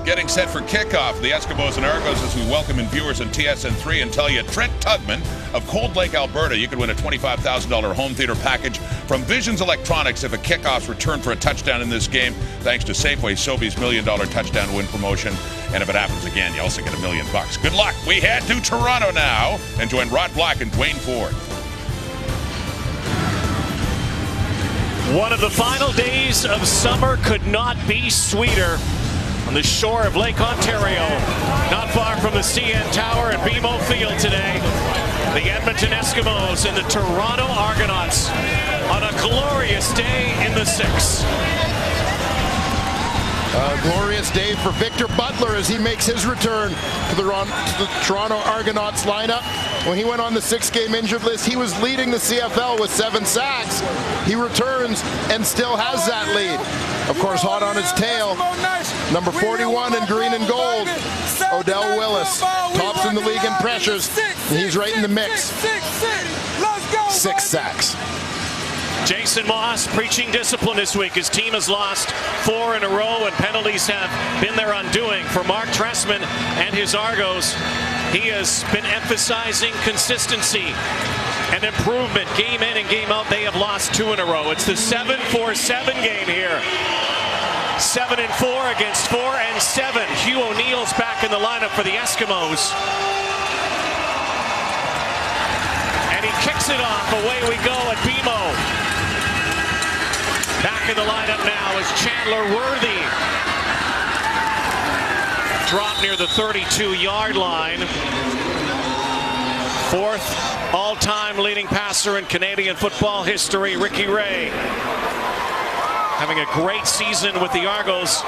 Getting set for kickoff, the Eskimos and Argos, as we welcome in viewers on TSN3 and tell you Trent Tugman of Cold Lake, Alberta, you could win a $25,000 home theater package from Visions Electronics if a kickoff's returned for a touchdown in this game, thanks to Safeway Sobeys $1 million touchdown win promotion. And if it happens again, you also get $1 million. Good luck. We head to Toronto now and join Rod Black and Dwayne Ford. One of the final days of summer could not be sweeter. On the shore of Lake Ontario, not far from the CN Tower at BMO Field today, the Edmonton Eskimos and the Toronto Argonauts on a glorious day in the 6. A glorious day for Victor Butler as he makes his return to the Toronto Argonauts lineup. When he went on the 6-game injured list, he was leading the CFL with 7 sacks. He returns and still has that lead. Of course, hot on his tail, number 41 in green and gold, Odell Willis, tops in the league in pressures, and he's right in the mix. 6 sacks. Jason Moss preaching discipline this week. His team has lost 4 in a row, and penalties have been their undoing. For Mark Trestman and his Argos, he has been emphasizing consistency and improvement. Game in and game out, they have lost 2 in a row. It's the 7-4-7 game here. 7-4 against 4-7. Hugh O'Neill's back in the lineup for the Eskimos. And he kicks it off. Away we go at BMO. Back in the lineup now is Chandler Worthy. Drop near the 32-yard line. 4th all-time leading passer in Canadian football history, Ricky Ray. Having a great season with the Argos.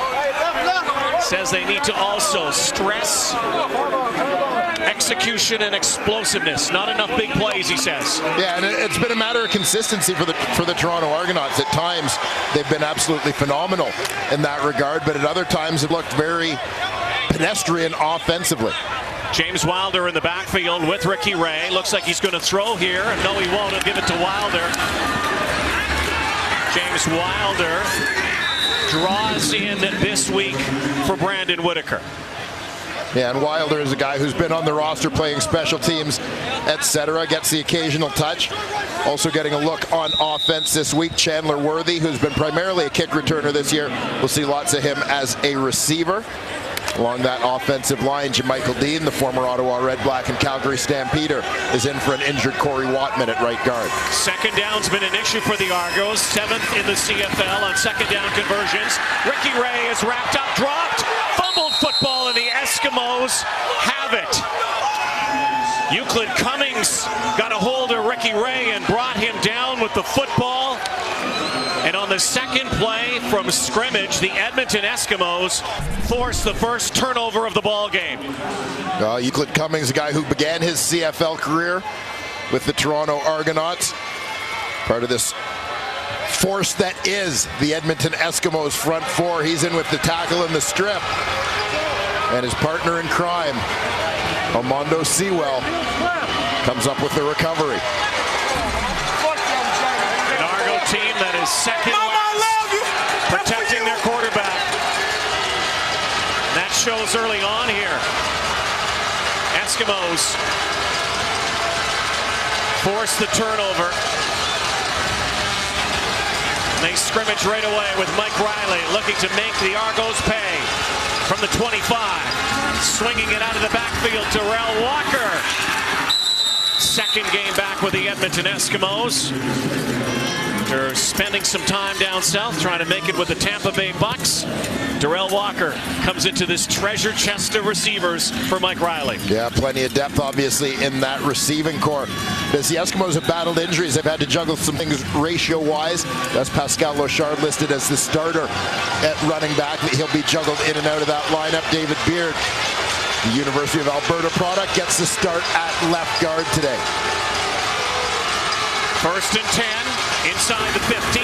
Says they need to also stress execution and explosiveness. Not enough big plays, he says. Yeah, and it's been a matter of consistency for the Toronto Argonauts. At times, they've been absolutely phenomenal in that regard, but at other times it looked very pedestrian offensively. James Wilder in the backfield with Ricky Ray. Looks like he's going to throw here. No, he won't. He'll give it to Wilder. James Wilder draws in this week for Brandon Whitaker. Yeah, and Wilder is a guy who's been on the roster playing special teams, etc. Gets the occasional touch. Also getting a look on offense this week, Chandler Worthy, who's been primarily a kick returner this year. We'll see lots of him as a receiver. Along that offensive line, Jermichael Dean, the former Ottawa Red, Black, and Calgary Stampeder, is in for an injured Corey Watman at right guard. Second down's been an issue for the Argos. 7th in the CFL on second down conversions. Ricky Ray is wrapped up, dropped, fumbled football, and the Eskimos have it. Euclid Cummings got a hold of Ricky Ray and brought him down with the football. And on the second play from scrimmage, the Edmonton Eskimos force the first turnover of the ball game. Euclid Cummings, a guy who began his CFL career with the Toronto Argonauts. Part of this force that is the Edmonton Eskimos front 4. He's in with the tackle and the strip. And his partner in crime, Armando Sewell, comes up with the recovery. Team that is second last, protecting their quarterback. That shows early on here. Eskimos force the turnover. They scrimmage right away with Mike Riley looking to make the Argos pay from the 25. Swinging it out of the backfield to Darrell Walker. Second game back with the Edmonton Eskimos. They're spending some time down south trying to make it with the Tampa Bay Bucks. Darrell Walker comes into this treasure chest of receivers for Mike Riley. Yeah, plenty of depth, obviously, in that receiving core. As the Eskimos have battled injuries, they've had to juggle some things ratio-wise. That's Pascal Lochard listed as the starter at running back. He'll be juggled in and out of that lineup. David Beard, the University of Alberta product, gets the start at left guard today. 1st and 10. Inside the 15,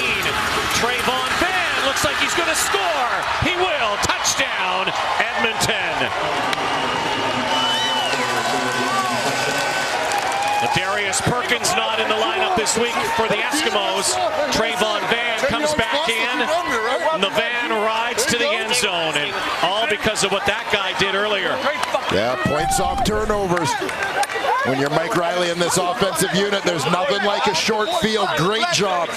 Trayvon Van looks like he's going to score. He will. Touchdown, Edmonton. Darius Perkins not in the lineup this week for the Eskimos. Trayvon Van comes back in. And the Van rides to the end zone. And all because of what that guy did earlier. Yeah, points off turnovers. When you're Mike Riley in this offensive unit, there's nothing like a short field. Great job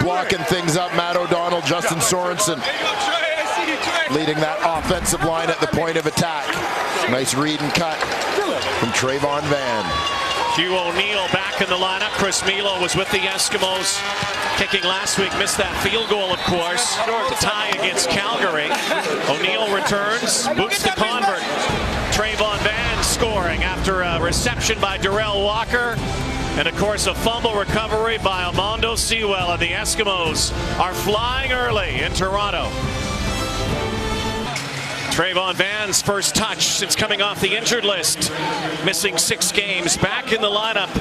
blocking things up. Matt O'Donnell, Justin Sorensen leading that offensive line at the point of attack. Nice read and cut from Trayvon Van. Hugh O'Neill back in the lineup. Chris Milo was with the Eskimos kicking last week. Missed that field goal, of course, to tie against Calgary. O'Neill returns, boots the convert. Trayvon Van scoring after a reception by Darrell Walker. And, of course, a fumble recovery by Armando Sewell. And the Eskimos are flying early in Toronto. Trayvon Van's first touch since coming off the injured list. Missing 6 games, back in the lineup.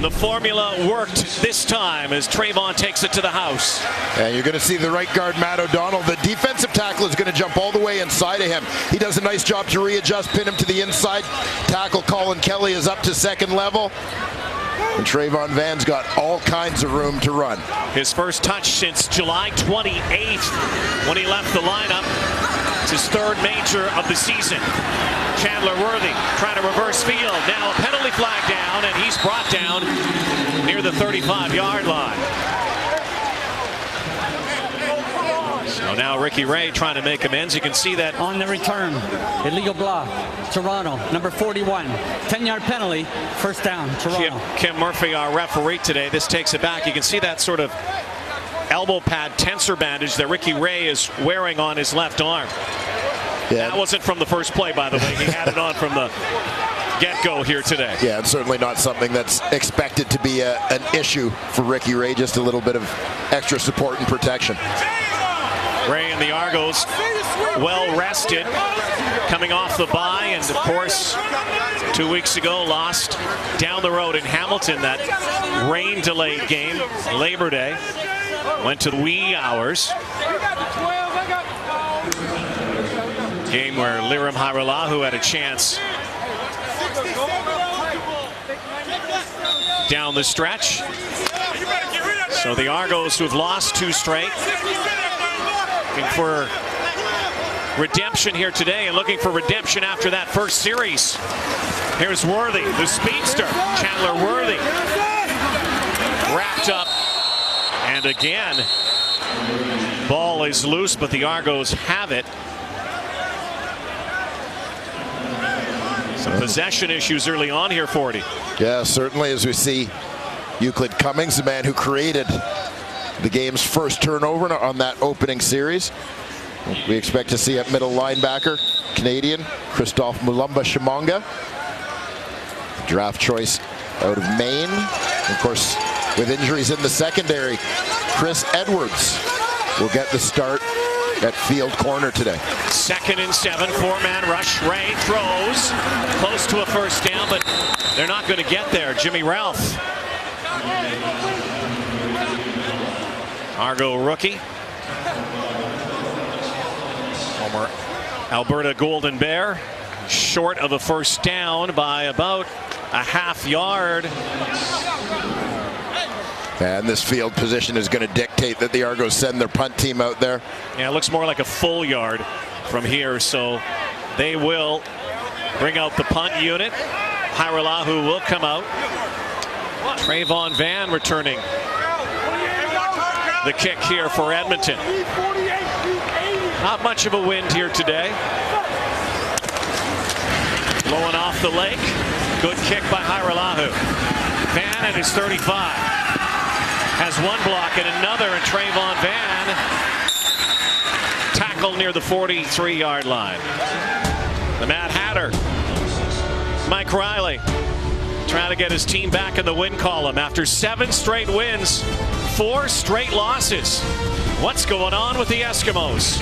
The formula worked this time as Trayvon takes it to the house. And you're going to see the right guard, Matt O'Donnell. The defensive tackle is going to jump all the way inside of him. He does a nice job to readjust, pin him to the inside. Tackle Colin Kelly is up to second level. And Trayvon Van's got all kinds of room to run. His first touch since July 28th when he left the lineup. It's his 3rd major of the season. Chandler Worthy trying to reverse field. Now a penalty flag down, and he's brought down near the 35-yard line. So now Ricky Ray trying to make amends. You can see that on the return. Illegal block. Toronto, number 41. 10-yard penalty. First down, Toronto. Kim Murphy, our referee today. This takes it back. You can see that sort of elbow pad tensor bandage that Ricky Ray is wearing on his left arm. Yeah. That wasn't from the first play, by the way. He had it on from the get-go here today. Yeah, and certainly not something that's expected to be an issue for Ricky Ray. Just a little bit of extra support and protection. Ray and the Argos well rested, coming off the bye, and of course 2 weeks ago lost down the road in Hamilton, that rain-delayed game, Labor Day. Went to the wee hours. Game where Lirim Hajrullahu had a chance down the stretch. So the Argos, who've lost 2 straight, looking for redemption here today, and looking for redemption after that first series. Here's Worthy, the speedster. Chandler Worthy wrapped up, and again ball is loose, but the Argos have it. Some possession issues early on here, 40. Yeah, certainly, as we see Euclid Cummings, the man who created the game's first turnover on that opening series. We expect to see at middle linebacker, Canadian Christophe Mulumba-Shimonga, draft choice out of Maine. Of course, with injuries in the secondary, Chris Edwards will get the start at field corner today. 2nd and 7, 4-man rush. Ray throws close to a first down, but they're not going to get there. Jimmy Ralph, Argo rookie, former Alberta Golden Bear, short of a first down by about a half yard. And this field position is going to dictate that the Argos send their punt team out there. Yeah, it looks more like a full yard from here, so they will bring out the punt unit. Hajrullahu will come out. Trayvon Van returning the kick here for Edmonton. Not much of a wind here today. Blowing off the lake. Good kick by Hajrullahu. Van at his 35. Has one block and another, and Trayvon Van tackled near the 43-yard line. The Mad Hatter, Mike Riley, trying to get his team back in the win column after 7 straight wins, 4 straight losses. What's going on with the Eskimos?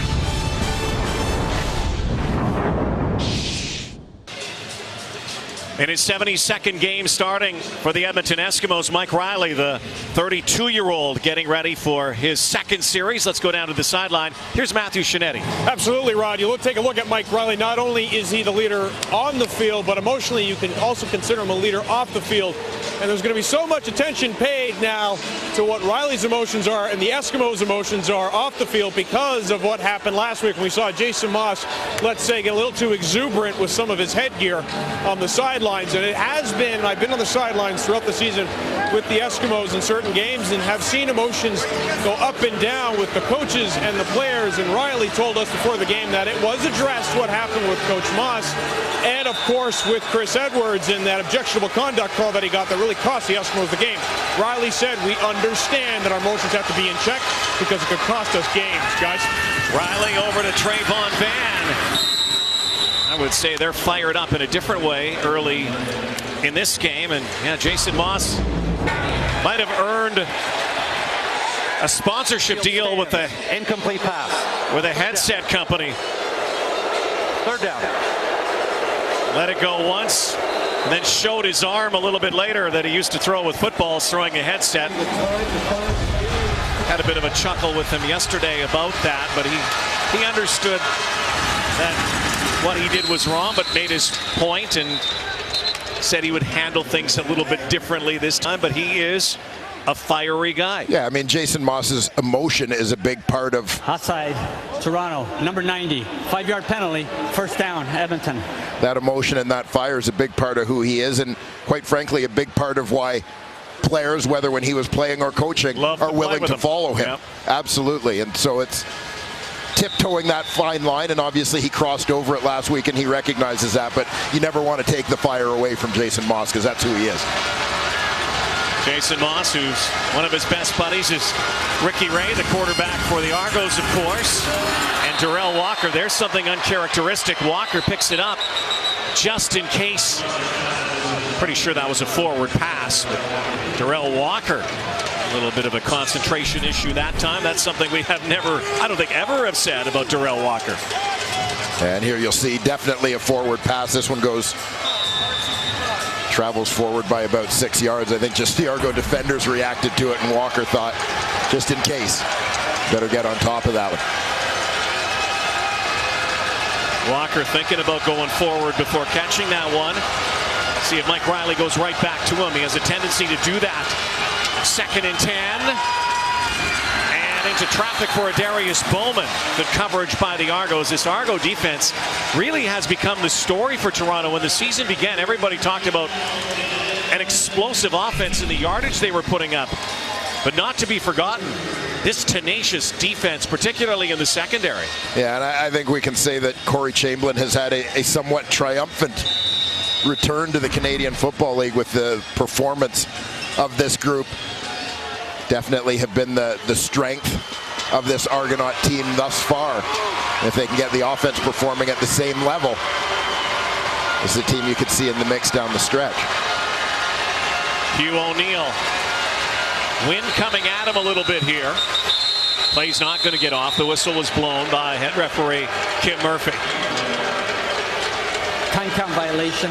In his 72nd game starting for the Edmonton Eskimos, Mike Riley, the 32-year-old, getting ready for his second series. Let's go down to the sideline. Here's Matthew Shinetti. Absolutely, Rod. You take a look at Mike Riley. Not only is he the leader on the field, but emotionally you can also consider him a leader off the field. And there's going to be so much attention paid now to what Riley's emotions are and the Eskimos' emotions are off the field because of what happened last week when we saw Jason Moss, let's say, get a little too exuberant with some of his headgear on the sidelines. And it has been, I've been on the sidelines throughout the season with the Eskimos in certain games and have seen emotions go up and down with the coaches and the players. And Riley told us before the game that it was addressed what happened with Coach Moss and, of course, with Chris Edwards and that objectionable conduct call that he got that really cost the Eskimos the game. Riley said, we understand that our emotions have to be in check because it could cost us games, guys. Riley over to Trayvon Van. I would say they're fired up in a different way early in this game. And yeah, Jason Moss might have earned a sponsorship deal with the incomplete pass with a headset company. Third down. Let it go once, and then showed his arm a little bit later that he used to throw with footballs, throwing a headset. Had a bit of a chuckle with him yesterday about that, but he understood that what he did was wrong, but made his point and said he would handle things a little bit differently this time, but he is a fiery guy. Yeah, I mean, Jason Moss's emotion is a big part of... Outside, Toronto, number 90. 5-yard penalty, first down, Edmonton. That emotion and that fire is a big part of who he is, and quite frankly, a big part of why players, whether when he was playing or coaching, are willing to follow him. Yep. Absolutely, and so it's tiptoeing that fine line, and obviously he crossed over it last week and he recognizes that, but you never want to take the fire away from Jason Moss because that's who he is. Jason Moss, who's one of his best buddies, is Ricky Ray, the quarterback for the Argos, of course, and Darrell Walker. There's something uncharacteristic. Walker picks it up just in case. Pretty sure that was a forward pass. Darrell Walker, a little bit of a concentration issue that time. That's something we have never, I don't think ever have said about Darrell Walker. And here you'll see definitely a forward pass. This one travels forward by about 6 yards. I think just the Argo defenders reacted to it, and Walker thought, just in case, better get on top of that one. Walker thinking about going forward before catching that one. See if Mike Riley goes right back to him. He has a tendency to do that. 2nd and 10. And into traffic for Darius Bowman. Good coverage by the Argos. This Argo defense really has become the story for Toronto. When the season began, everybody talked about an explosive offense and the yardage they were putting up. But not to be forgotten, this tenacious defense, particularly in the secondary. Yeah, and I think we can say that Corey Chamberlain has had a somewhat triumphant return to the Canadian Football League with the performance of this group. Definitely have been the strength of this Argonaut team thus far. If they can get the offense performing at the same level, this is a team you could see in the mix down the stretch. Hugh O'Neill. Wind coming at him a little bit here. Play's not going to get off. The whistle was blown by head referee Kim Murphy. Time count violation,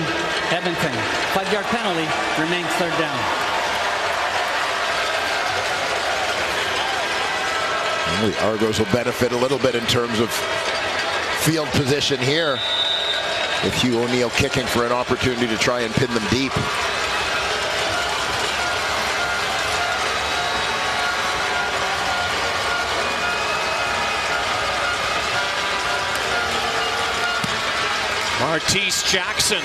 Edmonton. 5-yard penalty, remains third down. The Argos will benefit a little bit in terms of field position here, with Hugh O'Neill kicking for an opportunity to try and pin them deep. Martese Jackson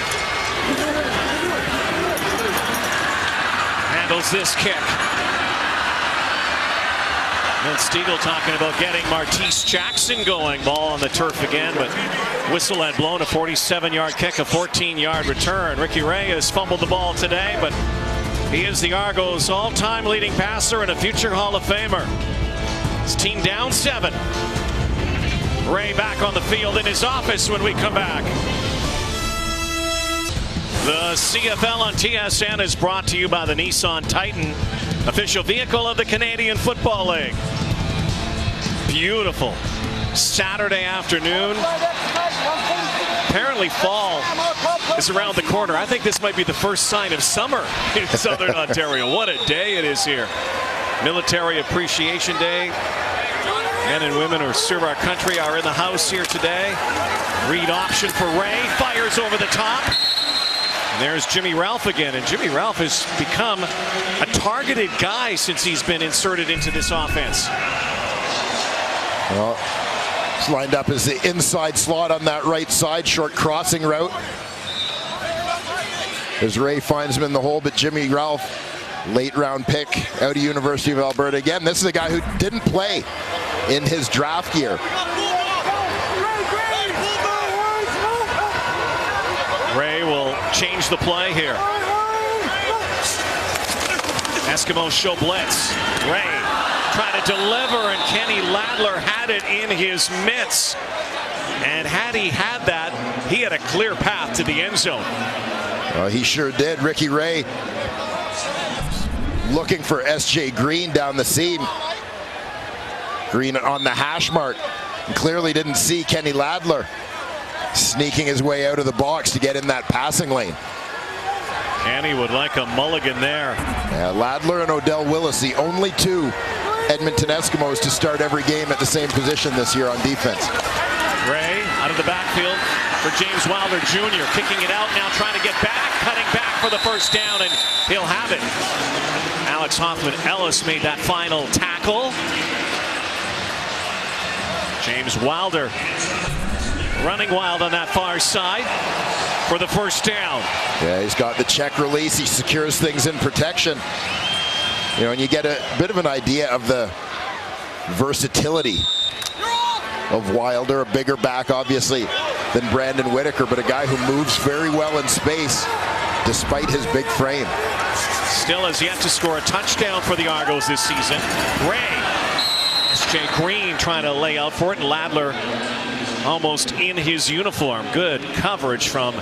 handles this kick. And Stiegel talking about getting Martese Jackson going. Ball on the turf again, but whistle had blown. A 47-yard kick, a 14-yard return. Ricky Ray has fumbled the ball today, but he is the Argos' all-time leading passer and a future Hall of Famer. His team down 7. Ray back on the field in his office when we come back. The CFL on TSN is brought to you by the Nissan Titan, official vehicle of the Canadian Football League. Beautiful Saturday afternoon. Apparently fall is around the corner. I think this might be the first sign of summer in Southern Ontario. What a day it is here. Military Appreciation Day. Men and women who serve our country are in the house here today. Read option for Ray. Fires over the top. And there's Jimmy Ralph again. And Jimmy Ralph has become a targeted guy since he's been inserted into this offense. Well, he's lined up as the inside slot on that right side. Short crossing route. As Ray finds him in the hole, but Jimmy Ralph, late round pick out of University of Alberta. Again, this is a guy who didn't play in his draft year. Ray will change the play here. Eskimos show blitz. Ray trying to deliver, and Kenny Ladler had it in his mitts. And had he had that, he had a clear path to the end zone. He sure did. Ricky Ray looking for S.J. Green down the seam. Green on the hash mark. And clearly didn't see Kenny Ladler sneaking his way out of the box to get in that passing lane. Kenny would like a mulligan there. Yeah, Ladler and Odell Willis, the only two Edmonton Eskimos to start every game at the same position this year on defense. Ray out of the backfield for James Wilder Jr. Kicking it out now, trying to get back, cutting back for the first down, and he'll have it. Alex Hoffman-Ellis made that final tackle. James Wilder running wild on that far side for the first down. Yeah, he's got the check release. He secures things in protection. You know, and you get a bit of an idea of the versatility of Wilder, a bigger back, obviously, than Brandon Whitaker, but a guy who moves very well in space despite his big frame. Still has yet to score a touchdown for the Argos this season. Ray, S.J. Green trying to lay out for it, and Ladler almost in his uniform. Good coverage from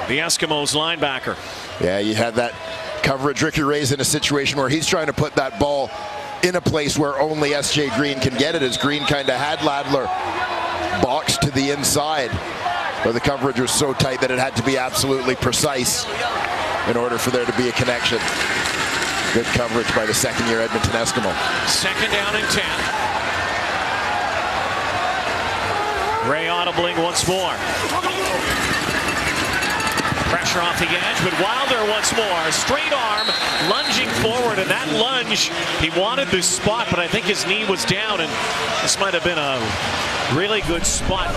the Eskimos linebacker. Yeah, you had that coverage. Ricky Ray's in a situation where he's trying to put that ball in a place where only S.J. Green can get it, as Green kind of had Ladler boxed to the inside, where the coverage was so tight that it had to be absolutely precise in order for there to be a connection. Good coverage by the second-year Edmonton Eskimo. Second down and 10. Ray audibling once more. Pressure off the edge, but Wilder once more. Straight arm, lunging forward, and that lunge, he wanted this spot, but I think his knee was down, and this might have been a really good spot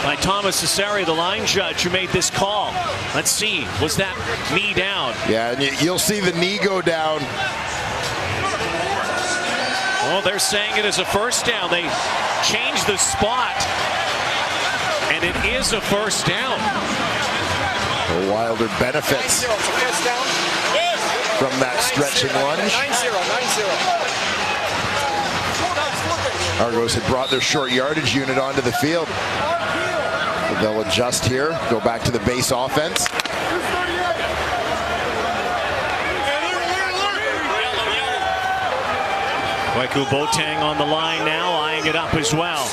by Thomas Cesare, the line judge who made this call. Let's see, was that knee down? Yeah, and you'll see the knee go down. Well, they're saying it is a first down. They changed the spot, and it is a first down. Wilder benefits from that stretching lunge. 9-0. Argos had brought their short yardage unit onto the field. So they'll adjust here, go back to the base offense. Kwaku Boateng on the line now, eyeing it up as well.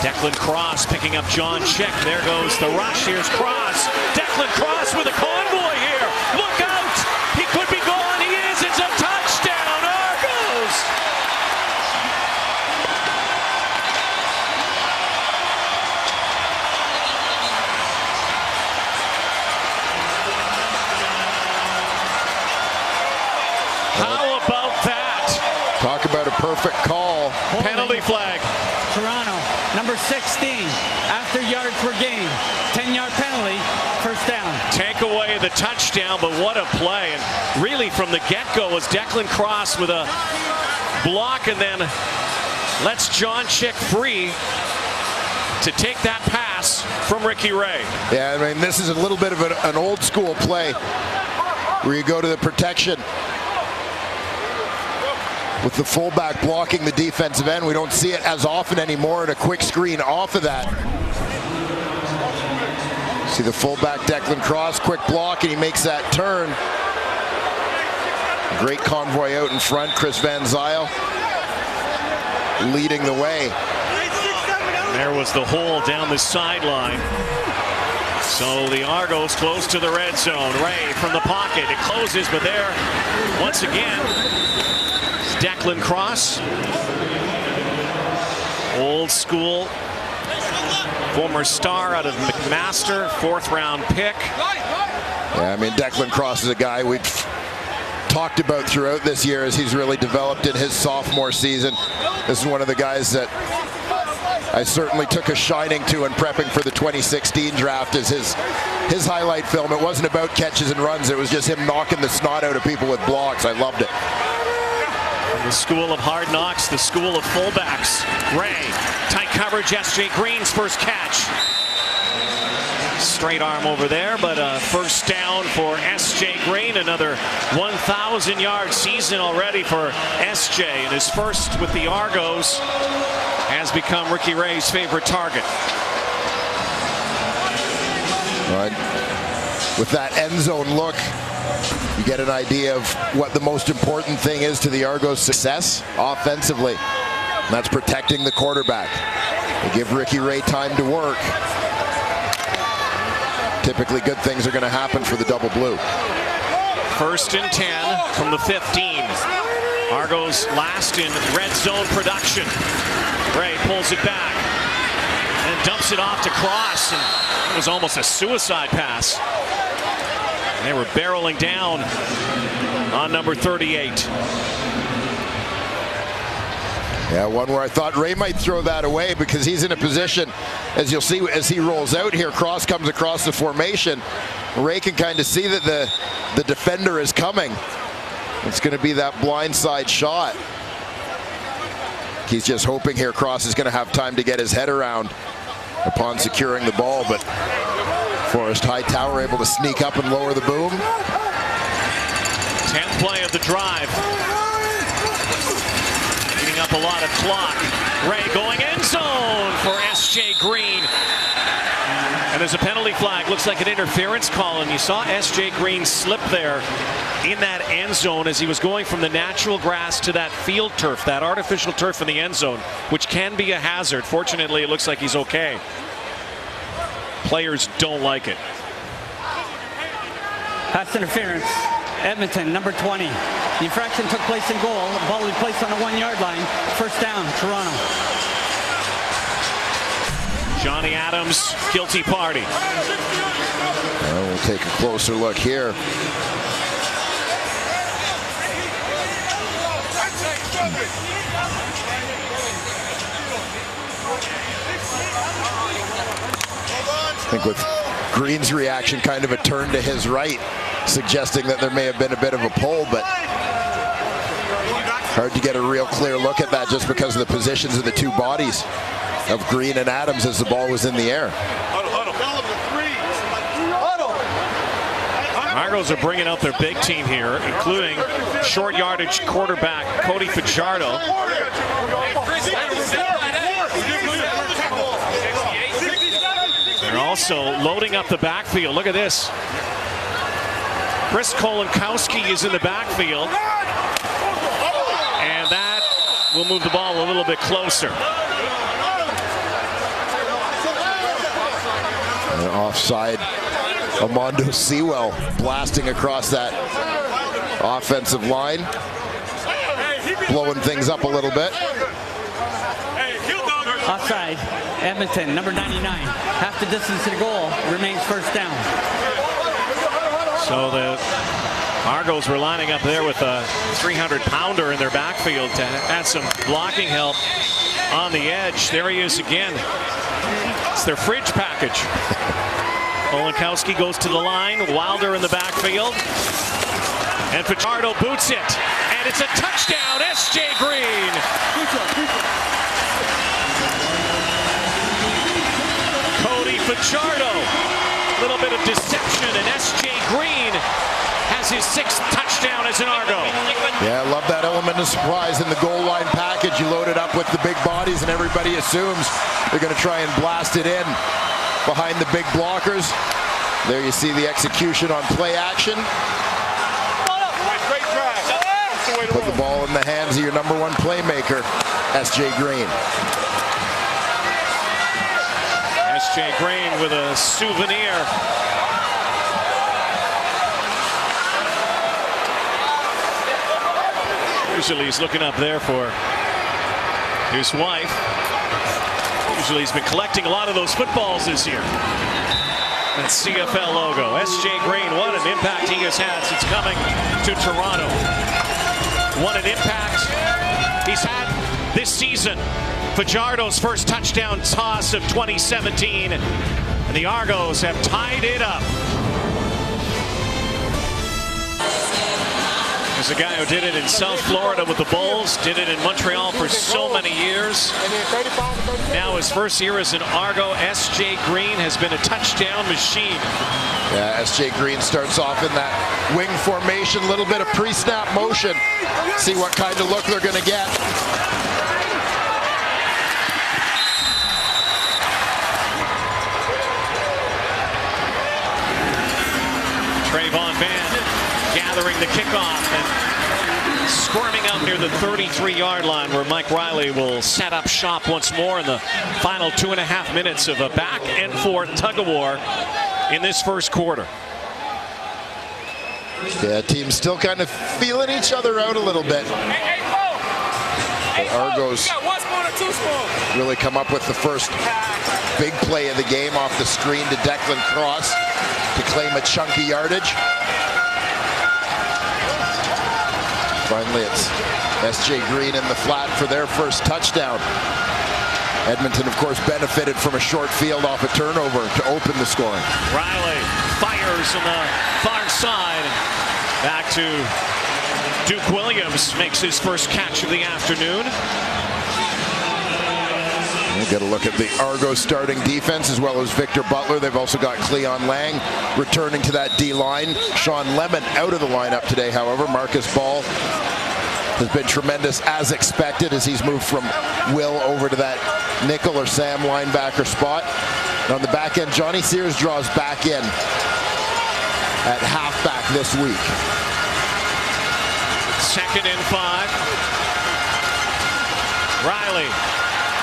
Declan Cross picking up John Chick. There goes the rush. Here's Cross. Declan Cross with a convoy here. Look out! He could be gone. He is. It's a touchdown, Argos! How about that? Talk about a perfect call. Penalty flag. Toronto, number 16, after yards per game, 10-yard penalty, first down. Take away the touchdown, but what a play. And really from the get-go was Declan Cross with a block, and then lets John Chick free to take that pass from Ricky Ray. Yeah, I mean, this is a little bit of an old school play where you go to the protection with the fullback blocking the defensive end. We don't see it as often anymore, and a quick screen off of that. See the fullback Declan Cross, quick block, and he makes that turn. Great convoy out in front. Chris Van Zyl leading the way. There was the hole down the sideline. So the Argos close to the red zone. Ray from the pocket. It closes, but there, once again, Declan Cross. Old school. Former star out of McMaster. 4th round pick. Yeah, I mean, Declan Cross is a guy we've talked about throughout this year as he's really developed in his sophomore season. This is one of the guys that I certainly took a shining to in prepping for the 2016 draft as his highlight film. It wasn't about catches and runs. It was just him knocking the snot out of people with blocks. I loved it. From the school of hard knocks, the school of fullbacks. Ray, tight coverage, S.J. Green's first catch. Straight arm over there, but a first down for S.J. Green. Another 1,000-yard season already for S.J. And his first with the Argos has become Ricky Ray's favorite target. Right. With that end zone look, you get an idea of what the most important thing is to the Argos' success offensively. And that's protecting the quarterback. They give Ricky Ray time to work. Typically good things are going to happen for the double blue. 1st and 10 from the 15. Argos last in red zone production. Ray pulls it back and dumps it off to Cross. And it was almost a suicide pass. And they were barreling down on number 38. Yeah, one where I thought Ray might throw that away because he's in a position, as you'll see as he rolls out here, Cross comes across the formation. Ray can kind of see that the defender is coming. It's going to be that blindside shot. He's just hoping here Cross is going to have time to get his head around upon securing the ball, but Forrest Hightower able to sneak up and lower the boom. 10th play of the drive. Eating up a lot of clock. Ray going end zone for S.J. Green. And there's a penalty flag. Looks like an interference call, and you saw S.J. Green slip there in that end zone as he was going from the natural grass to that field turf, that artificial turf in the end zone, which can be a hazard. Fortunately, it looks like he's okay. Players don't like it. Pass interference. Edmonton, number 20. The infraction took place in goal. The ball will be placed on the 1-yard line. First down, Toronto. Johnny Adams, guilty party. Well, we'll take a closer look here. I think with Green's reaction, kind of a turn to his right, suggesting that there may have been a bit of a pull, but hard to get a real clear look at that just because of the positions of the two bodies of Green and Adams as the ball was in the air. Argos are bringing out their big team here, including short yardage quarterback Cody Fajardo. They're also loading up the backfield. Look at this. Chris Kolinkowski is in the backfield. And that will move the ball a little bit closer. And offside, Armando Sewell blasting across that offensive line, blowing things up a little bit. Offside, Edmonton, number 99. Half the distance to the goal, remains first down. So the Argos were lining up there with a 300-pounder in their backfield to add some blocking help on the edge. There he is again. It's their fridge package. Kolinkowski goes to the line. Wilder in the backfield. And Fajardo boots it. And it's a touchdown, S.J. Green. Cody Fajardo. A little bit of deception, and S.J. Green has his 6th touchdown as an Argo. Yeah, I love that element of surprise in the goal line package. You load it up with the big bodies, and everybody assumes they're going to try and blast it in behind the big blockers. There you see the execution on play action. Put the ball in the hands of your #1 playmaker, S.J. Green. S.J. Green with a souvenir. Usually he's looking up there for his wife. Usually he's been collecting a lot of those footballs this year. That CFL logo. S.J. Green, what an impact he has had since coming to Toronto. What an impact he's had this season. Fajardo's first touchdown toss of 2017. And the Argos have tied it up. There's a guy who did it in South Florida with the Bulls, did it in Montreal for so many years. Now his first year as an Argo, S.J. Green has been a touchdown machine. Yeah, S.J. Green starts off in that wing formation, a little bit of pre-snap motion. See what kind of look they're going to get. Trayvon Van gathering the kickoff and squirming out near the 33-yard line, where Mike Riley will set up shop once more in the final 2.5 minutes of a back and forth tug of war in this first quarter. Yeah, teams still kind of feeling each other out a little bit. The Argos really come up with the first big play of the game off the screen to Declan Cross to claim a chunky yardage. Finally, it's S.J. Green in the flat for their first touchdown. Edmonton, of course, benefited from a short field off a turnover to open the scoring. Riley fires on the far side. Back to Duke Williams, makes his first catch of the afternoon. We'll get a look at the Argos starting defense as well as Victor Butler. They've also got Cleon Lang returning to that D-line. Sean Lemon out of the lineup today, however. Marcus Ball has been tremendous as expected as he's moved from Will over to that nickel or Sam linebacker spot. And on the back end, Johnny Sears draws back in at halfback this week. 2nd and 5. Riley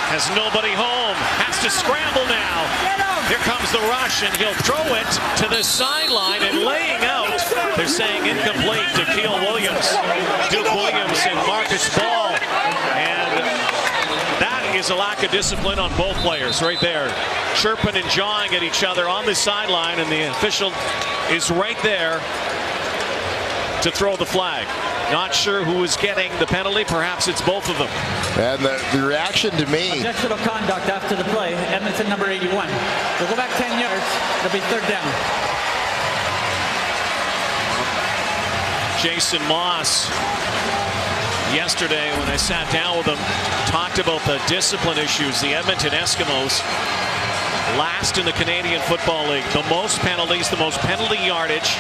has nobody home, has to scramble now. Here comes the rush, and he'll throw it to the sideline, and laying out, they're saying incomplete to Keel Williams. Duke Williams and Marcus Ball. And that is a lack of discipline on both players right there. Chirping and jawing at each other on the sideline, and the official is right there to throw the flag. Not sure who is getting the penalty. Perhaps it's both of them. And the reaction to me. Objectionable conduct after the play. Edmonton number 81. They'll go back 10 yards. It'll be 3rd down. Jason Moss, yesterday when I sat down with him, talked about the discipline issues. The Edmonton Eskimos, last in the Canadian Football League. The most penalties, the most penalty yardage.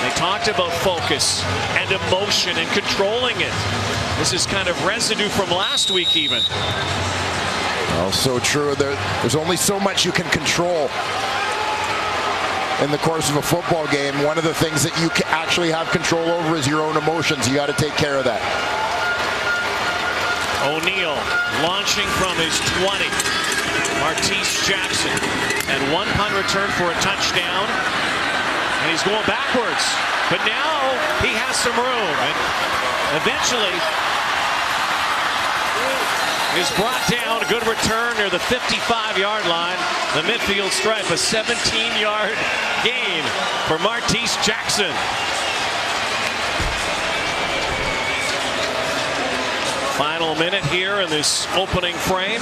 They talked about focus and emotion and controlling it. This is kind of residue from last week even. Oh, so true. There's only so much you can control in the course of a football game. One of the things that you actually have control over is your own emotions. You got to take care of that. O'Neill launching from his 20. Martise Jackson, and one punt return for a touchdown. And he's going backwards, but now he has some room, and eventually is brought down. A good return near the 55-yard line. The midfield stripe, a 17-yard gain for Martise Jackson. Final minute here in this opening frame.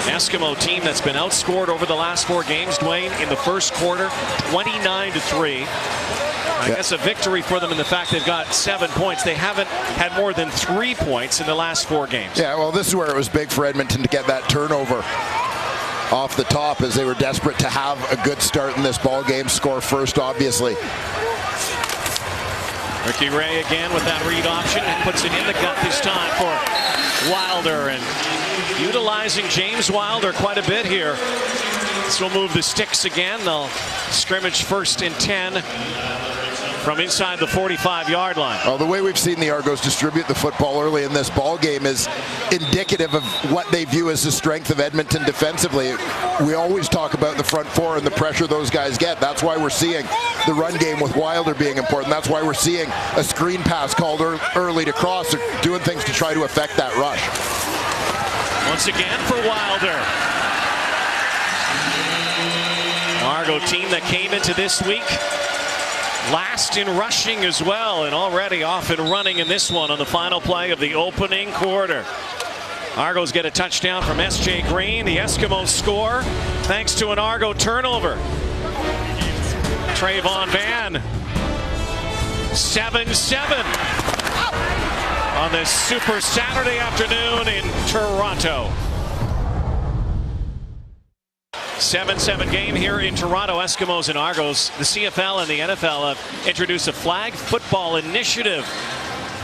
Eskimo team that's been outscored over the last 4 games, Dwayne, in the first quarter, 29-3. I guess a victory for them in the fact they've got 7 points. They haven't had more than 3 points in the last 4 games. Yeah, well, this is where it was big for Edmonton to get that turnover off the top, as they were desperate to have a good start in this ball game. Score first, obviously. Ricky Ray again with that read option and puts it in the gut this time for Wilder, and utilizing James Wilder quite a bit here. This will move the sticks again. They'll scrimmage 1st and 10 from inside the 45-yard line. Well, the way we've seen the Argos distribute the football early in this ball game is indicative of what they view as the strength of Edmonton defensively. We always talk about the front four and the pressure those guys get. That's why we're seeing the run game with Wilder being important. That's why we're seeing a screen pass called early to cross. They're doing things to try to affect that rush. Once again for Wilder. Argo team that came into this week last in rushing as well, and already off and running in this one on the final play of the opening quarter. Argos get a touchdown from S.J. Green. The Eskimos score thanks to an Argo turnover. Trayvon Van. 7-7 on this super Saturday afternoon in Toronto. 7-7 game here in Toronto. Eskimos and Argos. The CFL and the NFL have introduced a flag football initiative.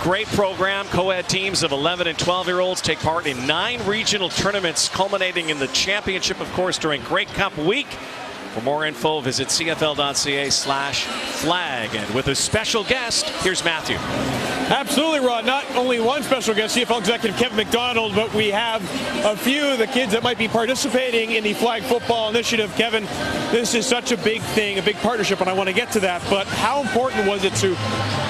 Great program. Co-ed teams of 11 and 12-year-olds take part in 9 regional tournaments, culminating in the championship, of course, during Grey Cup week. For more info, visit cfl.ca/flag. And with a special guest, here's Matthew. Absolutely, Rod. Not only one special guest, CFL executive Kevin McDonald, but we have a few of the kids that might be participating in the flag football initiative. Kevin, this is such a big thing, a big partnership, and I want to get to that. But how important was it to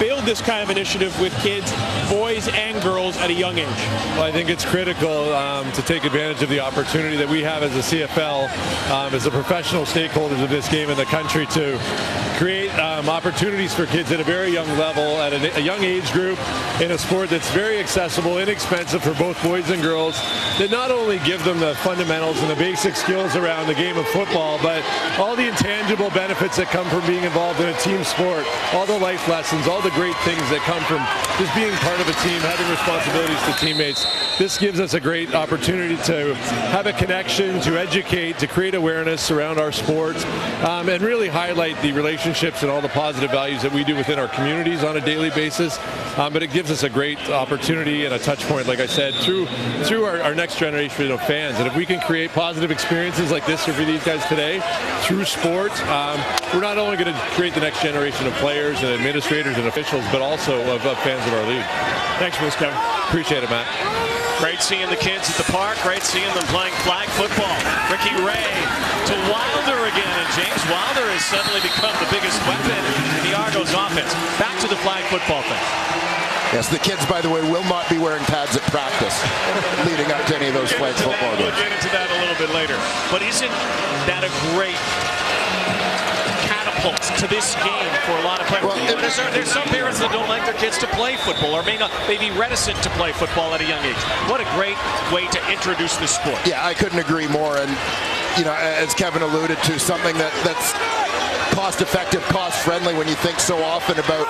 build this kind of initiative with kids, boys and girls, at a young age? Well, I think it's critical to take advantage of the opportunity that we have as a CFL, as the professional stakeholders of this game in the country, to create opportunities for kids at a very young level, at a young age group, in a sport that's very accessible, inexpensive for both boys and girls, that not only give them the fundamentals and the basic skills around the game of football, but all the intangible benefits that come from being involved in a team sport, all the life lessons, all the great things that come from just being part of a team, having responsibilities to teammates. This gives us a great opportunity to have a connection, to educate, to create awareness around our sport, and really highlight the relationships and all the positive values that we do within our communities on a daily basis. But it gives us a great opportunity and a touch point, like I said, through our next generation of fans. And if we can create positive experiences like this for these guys today through sport, we're not only going to create the next generation of players and administrators and officials, but also of fans of our league. Thanks for this, Kevin. Appreciate it, Matt. Great seeing the kids at the park. Great seeing them playing flag football. Ricky Ray to Wilder again, and James Wilder has suddenly become the biggest weapon in the Argos offense. Back to the flag football thing. Yes, the kids, by the way, will not be wearing pads at practice leading up to any of those flag football games. We'll get into that a little bit later. But isn't that a great catapult to this game for a lot of players? Well, there's some parents that don't like their kids to play football, or may be reticent to play football at a young age. What a great way to introduce the sport. Yeah, I couldn't agree more. And, you know, as Kevin alluded to, something that's cost-effective, cost-friendly, when you think so often about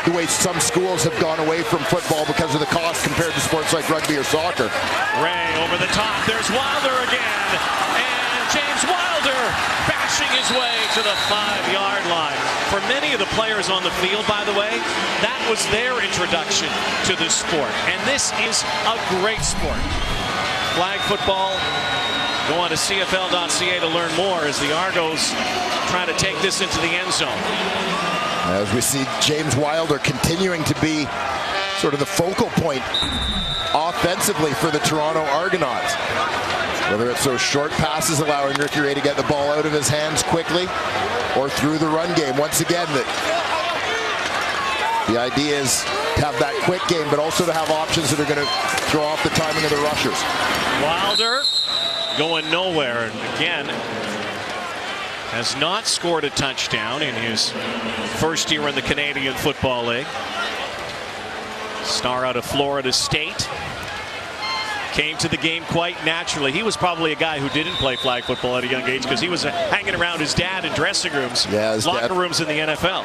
the way some schools have gone away from football because of the cost compared to sports like rugby or soccer. Ray over the top. There's Wilder again. And James Wilder bashing his way to the 5-yard line. For many of the players on the field, by the way, that was their introduction to this sport. And this is a great sport. Flag football. Go on to CFL.ca to learn more as the Argos try to take this into the end zone. As we see James Wilder continuing to be sort of the focal point offensively for the Toronto Argonauts. Whether it's those short passes allowing Ricky Ray to get the ball out of his hands quickly, or through the run game. Once again, the idea is to have that quick game, but also to have options that are going to throw off the timing of the rushers. Wilder going nowhere, and again has not scored a touchdown in his first year in the Canadian Football League. Star out of Florida State. Came to the game quite naturally. He was probably a guy who didn't play flag football at a young age because he was hanging around his dad in dressing rooms, locker rooms in the NFL.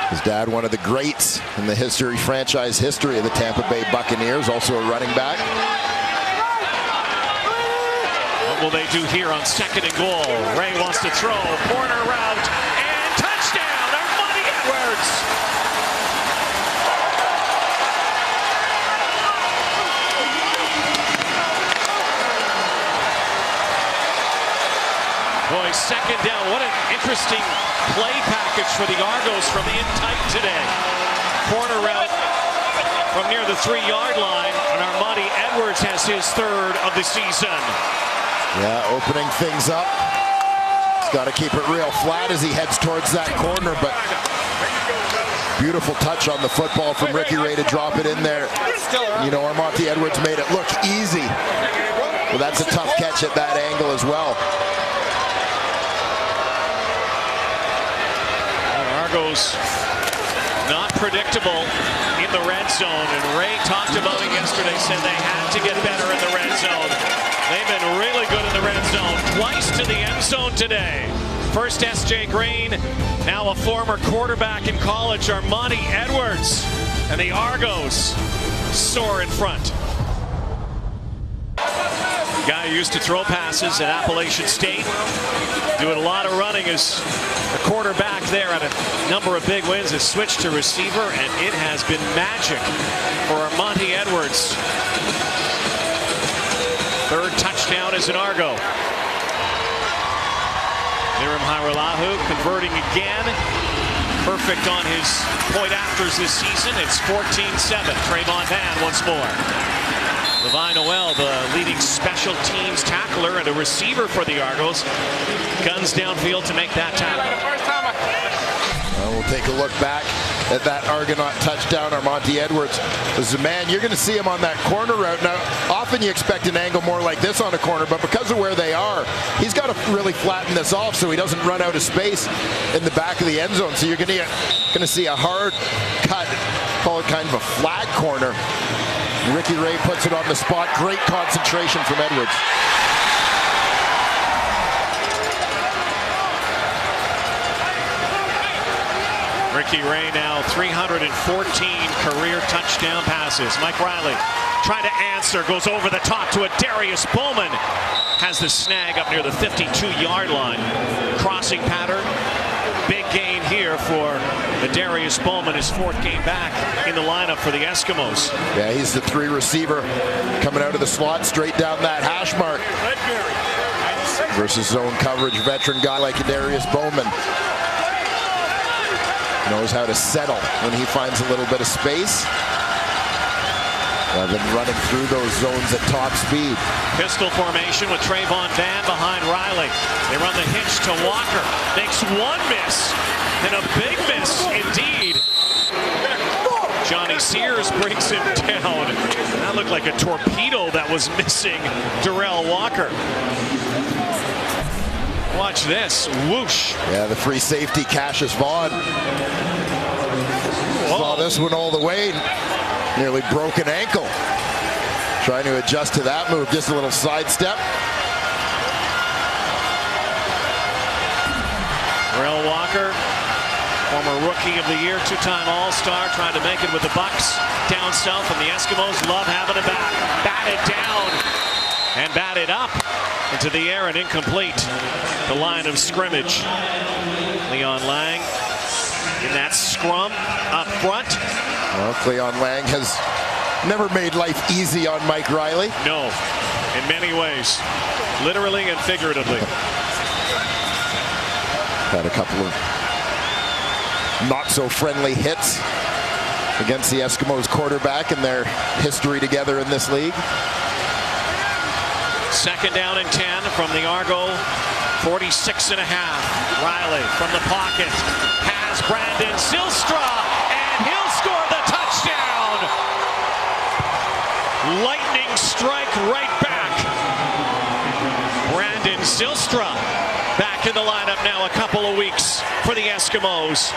His dad, one of the greats in the franchise history of the Tampa Bay Buccaneers, also a running back. What will they do here on 2nd and goal? Ray wants to throw, corner route, and touchdown, Armani Edwards. Boy, 2nd down. What an interesting play package for the Argos from in tight today. Corner route from near the 3-yard line, and Armonte Edwards has his 3rd of the season. Yeah, opening things up. He's got to keep it real flat as he heads towards that corner, but beautiful touch on the football from Ricky Ray to drop it in there. You know, Armonte Edwards made it look easy. Well, that's a tough catch at that angle as well. Argos not predictable in the red zone, and Ray talked about it yesterday, said they had to get better in the red zone. They've been really good in the red zone, twice to the end zone today. First S.J. Green, now a former quarterback in college, Armonte Edwards, and the Argos soar in front. Guy who used to throw passes at Appalachian State, doing a lot of running as a quarterback there at a number of big wins, has switched to receiver, and it has been magic for Armonte Edwards. 3rd touchdown as an Argo. Niram Hairolahu converting again. Perfect on his point afters this season. It's 14-7. Trayvon Van once more. Levi Noel, the leading special teams tackler and a receiver for the Argos, guns downfield to make that tackle. We'll take a look back at that Argonaut touchdown. Armonte Edwards was the man. You're going to see him on that corner route. Now, often you expect an angle more like this on a corner, but because of where they are, he's got to really flatten this off so he doesn't run out of space in the back of the end zone. So you're going to see a hard cut, call it kind of a flag corner. Ricky Ray puts it on the spot. Great concentration from Edwards. Ricky Ray now 314 career touchdown passes. Mike Riley trying to answer, goes over the top to a Darius Bowman. Has the snag up near the 52-yard line. Crossing pattern. Big gain here for the Darius Bowman, his 4th game back in the lineup for the Eskimos. Yeah, he's the 3 receiver coming out of the slot straight down that hash mark. Versus zone coverage, veteran guy like Darius Bowman. Knows how to settle when he finds a little bit of space. Been running through those zones at top speed. Pistol formation with Trayvon Van behind Riley. They run the hitch to Walker. Makes 1 miss and a big miss indeed. Johnny Sears brings him down. That looked like a torpedo that was missing Darrell Walker. Watch this. Whoosh. Yeah, the free safety, Cassius Vaughn. Saw this one all the way. Nearly broken ankle. Trying to adjust to that move. Just a little sidestep. Darrell Walker, former Rookie of the Year, 2-time All-Star, trying to make it with the Bucks down south, and the Eskimos love having it back. Batted down and batted up into the air and incomplete. The line of scrimmage. Leon Lang in that scrum up front. Well, Cleon Lang has never made life easy on Mike Riley. No, in many ways, literally and figuratively. Had a couple of not so friendly hits against the Eskimos quarterback in their history together in this league. 2nd down and 10 from the Argo 46.5. Riley from the pocket has Brandon Zylstra, and he'll score the touchdown. Lightning strike right back. Brandon Zylstra back in the lineup now a couple of weeks for the Eskimos.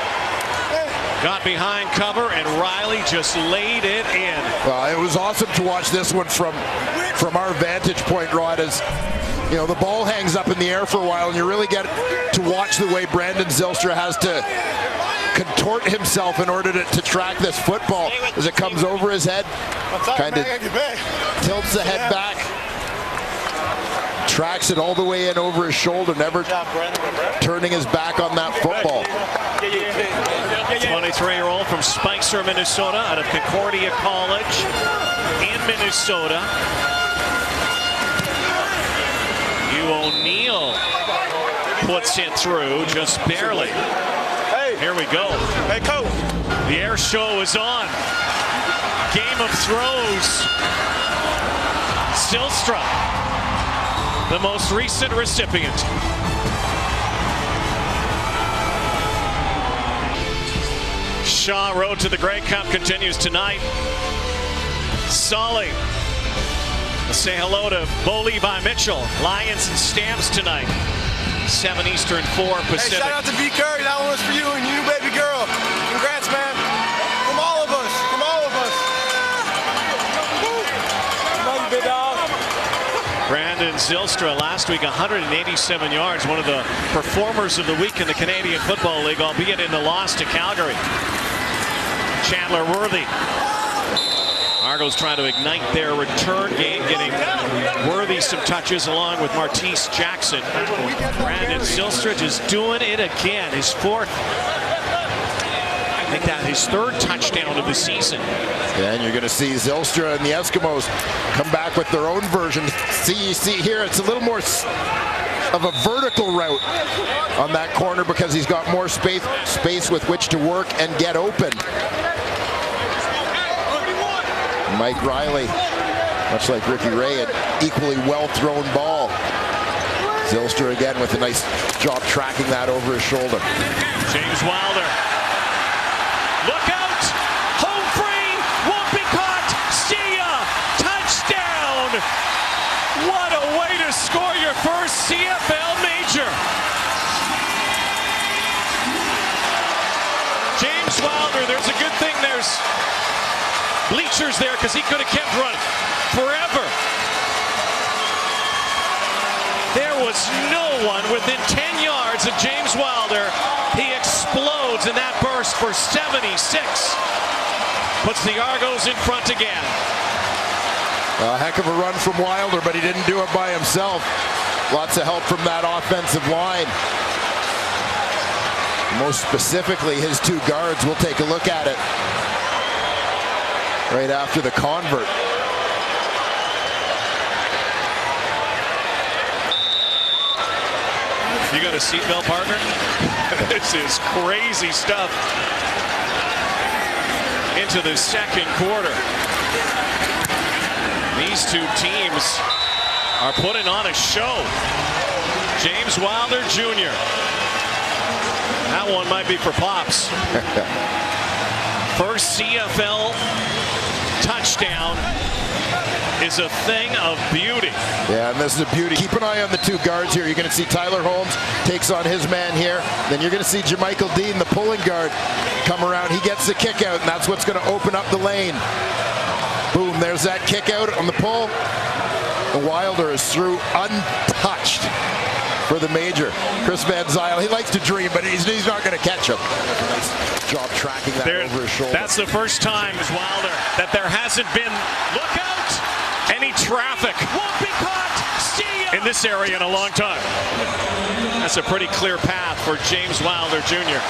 Got behind cover, and Riley just laid it in. Well, it was awesome to watch this one from our vantage point, Rod, as you know, the ball hangs up in the air for a while, and you really get to watch the way Brandon Zylstra has to contort himself in order to track this football as it comes over his head. Kind of tilts the head back, tracks it all the way in over his shoulder, never turning his back on that football. 23-year-old from Spicer, Minnesota, out of Concordia College in Minnesota. Hugh O'Neill puts it through just barely. Here we go. Hey, coach. The air show is on. Game of throws. Zylstra, the most recent recipient. Shaw road to the Grey Cup continues tonight. Solly. Let's say hello to Bo Levi Mitchell. Lions and Stamps tonight. 7 Eastern, 4 Pacific. Hey, shout out to V. Curry. That one was for you and you, baby girl. Congrats, man. From all of us. From all of us. Love you, big dog. Brandon Zylstra last week, 187 yards. One of the performers of the week in the Canadian Football League, albeit in the loss to Calgary. Chandler Worthy. Argos trying to ignite their return game, getting Worthy some touches along with Martese Jackson. Brandon Zylstra just doing it again. His fourth, I think that his third touchdown of the season. Yeah, and you're going to see Zylstra and the Eskimos come back with their own version. You see here, it's a little more of a vertical route on that corner because he's got more space with which to work and get open. Mike Riley, much like Ricky Ray, an equally well-thrown ball. Zylstra again with a nice job tracking that over his shoulder. James Wilder. Look out! Home free! Won't be caught! See ya! Touchdown! What a way to score your first CFL major! James Wilder, there's a good thing there's bleachers there because he could have kept running forever. There was no one within 10 yards of James Wilder. He explodes in that burst for 76. Puts the Argos in front again. A heck of a run from Wilder, but he didn't do it by himself. Lots of help from that offensive line. Most specifically, his two guards. We'll take a look at it right after the convert. You got a seatbelt, partner? This is crazy stuff. Into the second quarter. These two teams are putting on a show. James Wilder Jr. That one might be for Pops. First CFL touchdown is a thing of beauty. Yeah, and this is a beauty. Keep an eye on the two guards here. You're going to see Tyler Holmes takes on his man here. Then you're going to see Jermichael Dean, the pulling guard, come around. He gets the kick out, and that's what's going to open up the lane. Boom, there's that kick out on the pull. And Wilder is through untouched for the major. Chris Van Zyl, he likes to dream, but he's not going to catch him. Nice job tracking that over his shoulder. That's the first time, Wilder, that there hasn't been, look out, any traffic won't be caught. See ya. In this area in a long time. That's a pretty clear path for James Wilder Jr.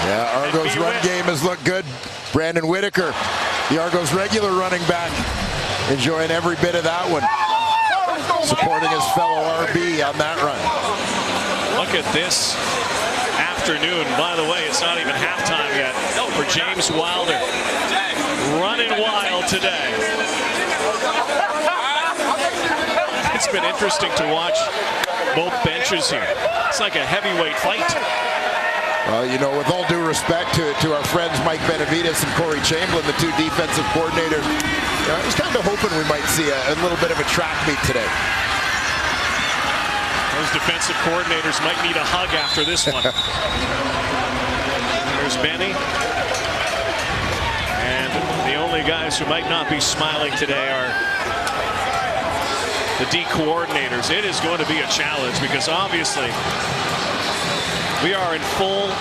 Yeah, Argos' run game has looked good. Brandon Whitaker, the Argos' regular running back, enjoying every bit of that one. Supporting his fellow RB on that run. Look at this afternoon. By the way, it's not even halftime yet for James Wilder. Running wild today. It's been interesting to watch both benches here. It's like a heavyweight fight. Well, you know, with all due respect to our friends Mike Benavides and Corey Chamberlain, the two defensive coordinators, I was kind of hoping we might see a little bit of a track meet today. Those defensive coordinators might need a hug after this one. There's Benny. And the only guys who might not be smiling today are the D coordinators. It is going to be a challenge because obviously we are in full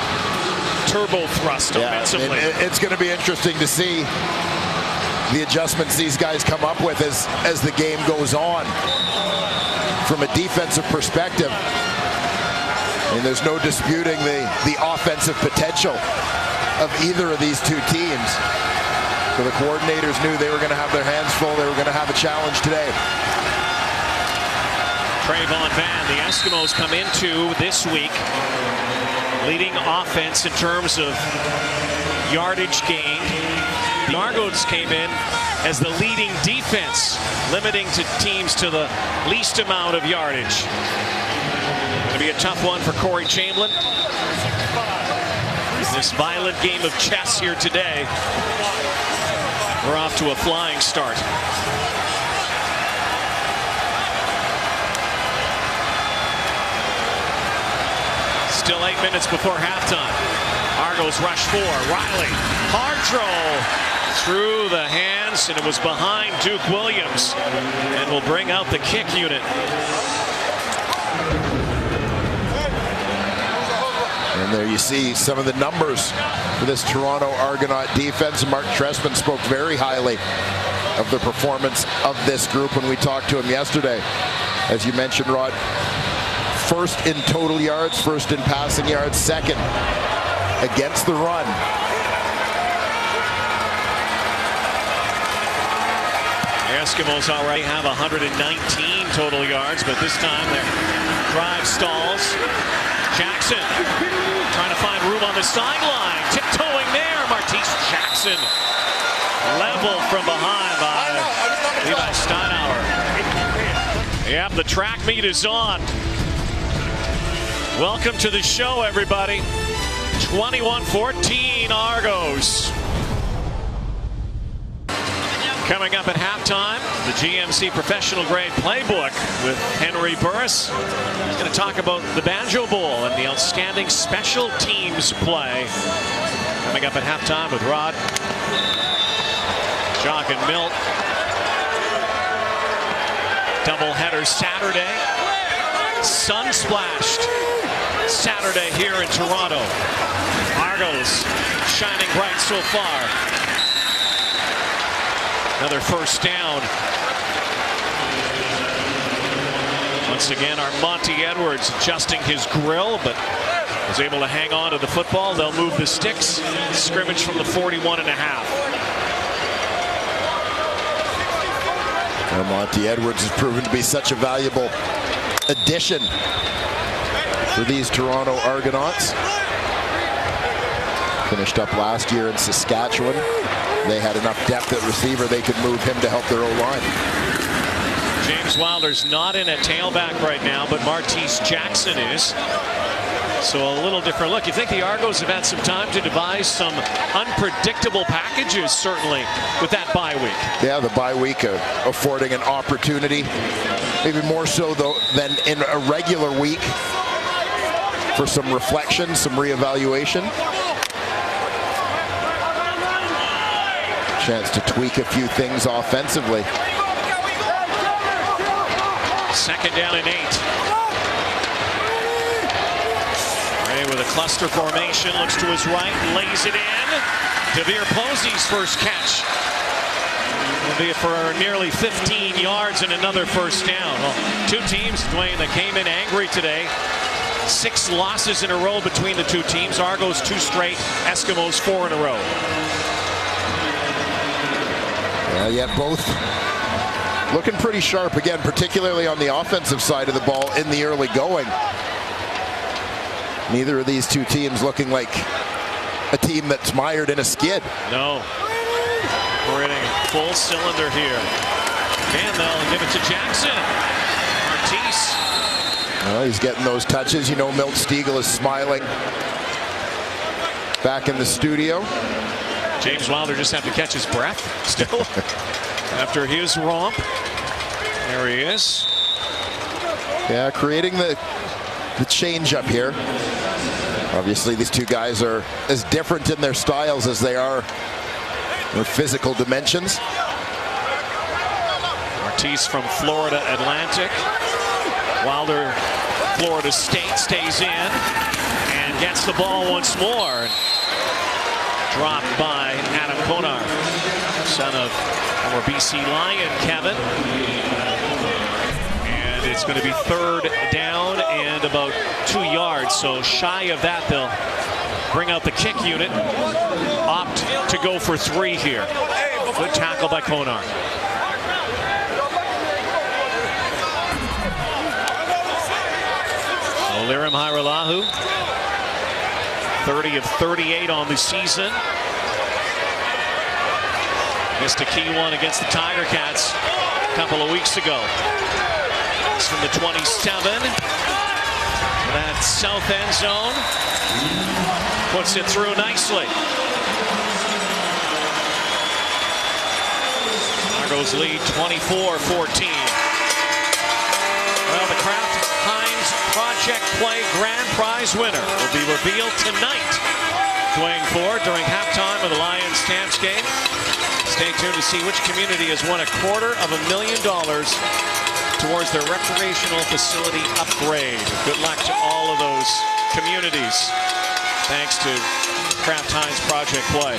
turbo thrust offensively. It's going to be interesting to see the adjustments these guys come up with as the game goes on. From a defensive perspective, and there's no disputing the offensive potential of either of these two teams. So the coordinators knew they were going to have their hands full. They were going to have a challenge today. Trayvon Van, the Eskimos come into this week leading offense in terms of yardage gained. The Argonauts came in as the leading defense, limiting teams to the least amount of yardage. Going to be a tough one for Corey Chamberlain. This violent game of chess here today. We're off to a flying start. Still 8 minutes before halftime. Argos rush 4. Riley, hard throw through the hands, and it was behind Duke Williams, and will bring out the kick unit. And there you see some of the numbers for this Toronto Argonaut defense. Mark Trestman spoke very highly of the performance of this group when we talked to him yesterday. As you mentioned, Rod, first in total yards, first in passing yards, second against the run. The Eskimos already have 119 total yards, but this time their drive stalls. Jackson trying to find room on the sideline. Tiptoeing there, Martise Jackson. Leveled from behind by Levi Steinauer. Yep, the track meet is on. Welcome to the show, everybody. 21-14 Argos. Coming up at halftime, the GMC Professional Grade Playbook with Henry Burris. He's going to talk about the Banjo Bowl and the outstanding special teams play. Coming up at halftime with Rod, Jock, and Milt. Doubleheader Saturday. Sun-splashed Saturday here in Toronto. Argos shining bright so far. Another first down. Once again, our Monty Edwards adjusting his grill, but was able to hang on to the football. They'll move the sticks. Scrimmage from the 41.5. And Monty Edwards has proven to be such a valuable addition for these Toronto Argonauts. Finished up last year in Saskatchewan. They had enough depth at receiver, they could move him to help their O-line. James Wilder's not in at tailback right now, but Martise Jackson is. So a little different look. You think the Argos have had some time to devise some unpredictable packages, certainly, with that bye week. Yeah, the bye week affording an opportunity, maybe more so though than in a regular week, for some reflection, some reevaluation. Chance to tweak a few things offensively. Second down and 8. Ray with a cluster formation, looks to his right, lays it in. DeVere Posey's first catch will be for nearly 15 yards and another first down. Well, two teams, Dwayne, that came in angry today. 6 losses in a row between the two teams. Argos 2 straight, Eskimos 4 in a row. Yet both looking pretty sharp again, particularly on the offensive side of the ball in the early going. Neither of these two teams looking like a team that's mired in a skid. No. We're hitting full cylinder here. And they'll give it to Jackson. Martise. Well, he's getting those touches. You know, Milt Stiegel is smiling back in the studio. James Wilder just have to catch his breath still after his romp. There he is. Yeah, creating the change up here. Obviously, these two guys are as different in their styles as they are their physical dimensions. Martise from Florida Atlantic. Wilder, Florida State, stays in and gets the ball once more. Dropped by Adam Konar, son of former BC Lion Kevin. And it's going to be third down and about 2 yards. So shy of that, they'll bring out the kick unit. Opt to go for 3 here. Good tackle by Konar. Aliram Hairelahu, 30 of 38 on the season. Missed a key one against the Tiger Cats a couple of weeks ago. It's from the 27. That south end zone. Puts it through nicely. Argos lead 24-14. Well, the Kraft Heinz Project Play Grand Prize winner will be revealed tonight. Playing for during halftime of the Lions Stamps game. Stay tuned to see which community has won $250,000 towards their recreational facility upgrade. Good luck to all of those communities. Thanks to Kraft Heinz Project Play.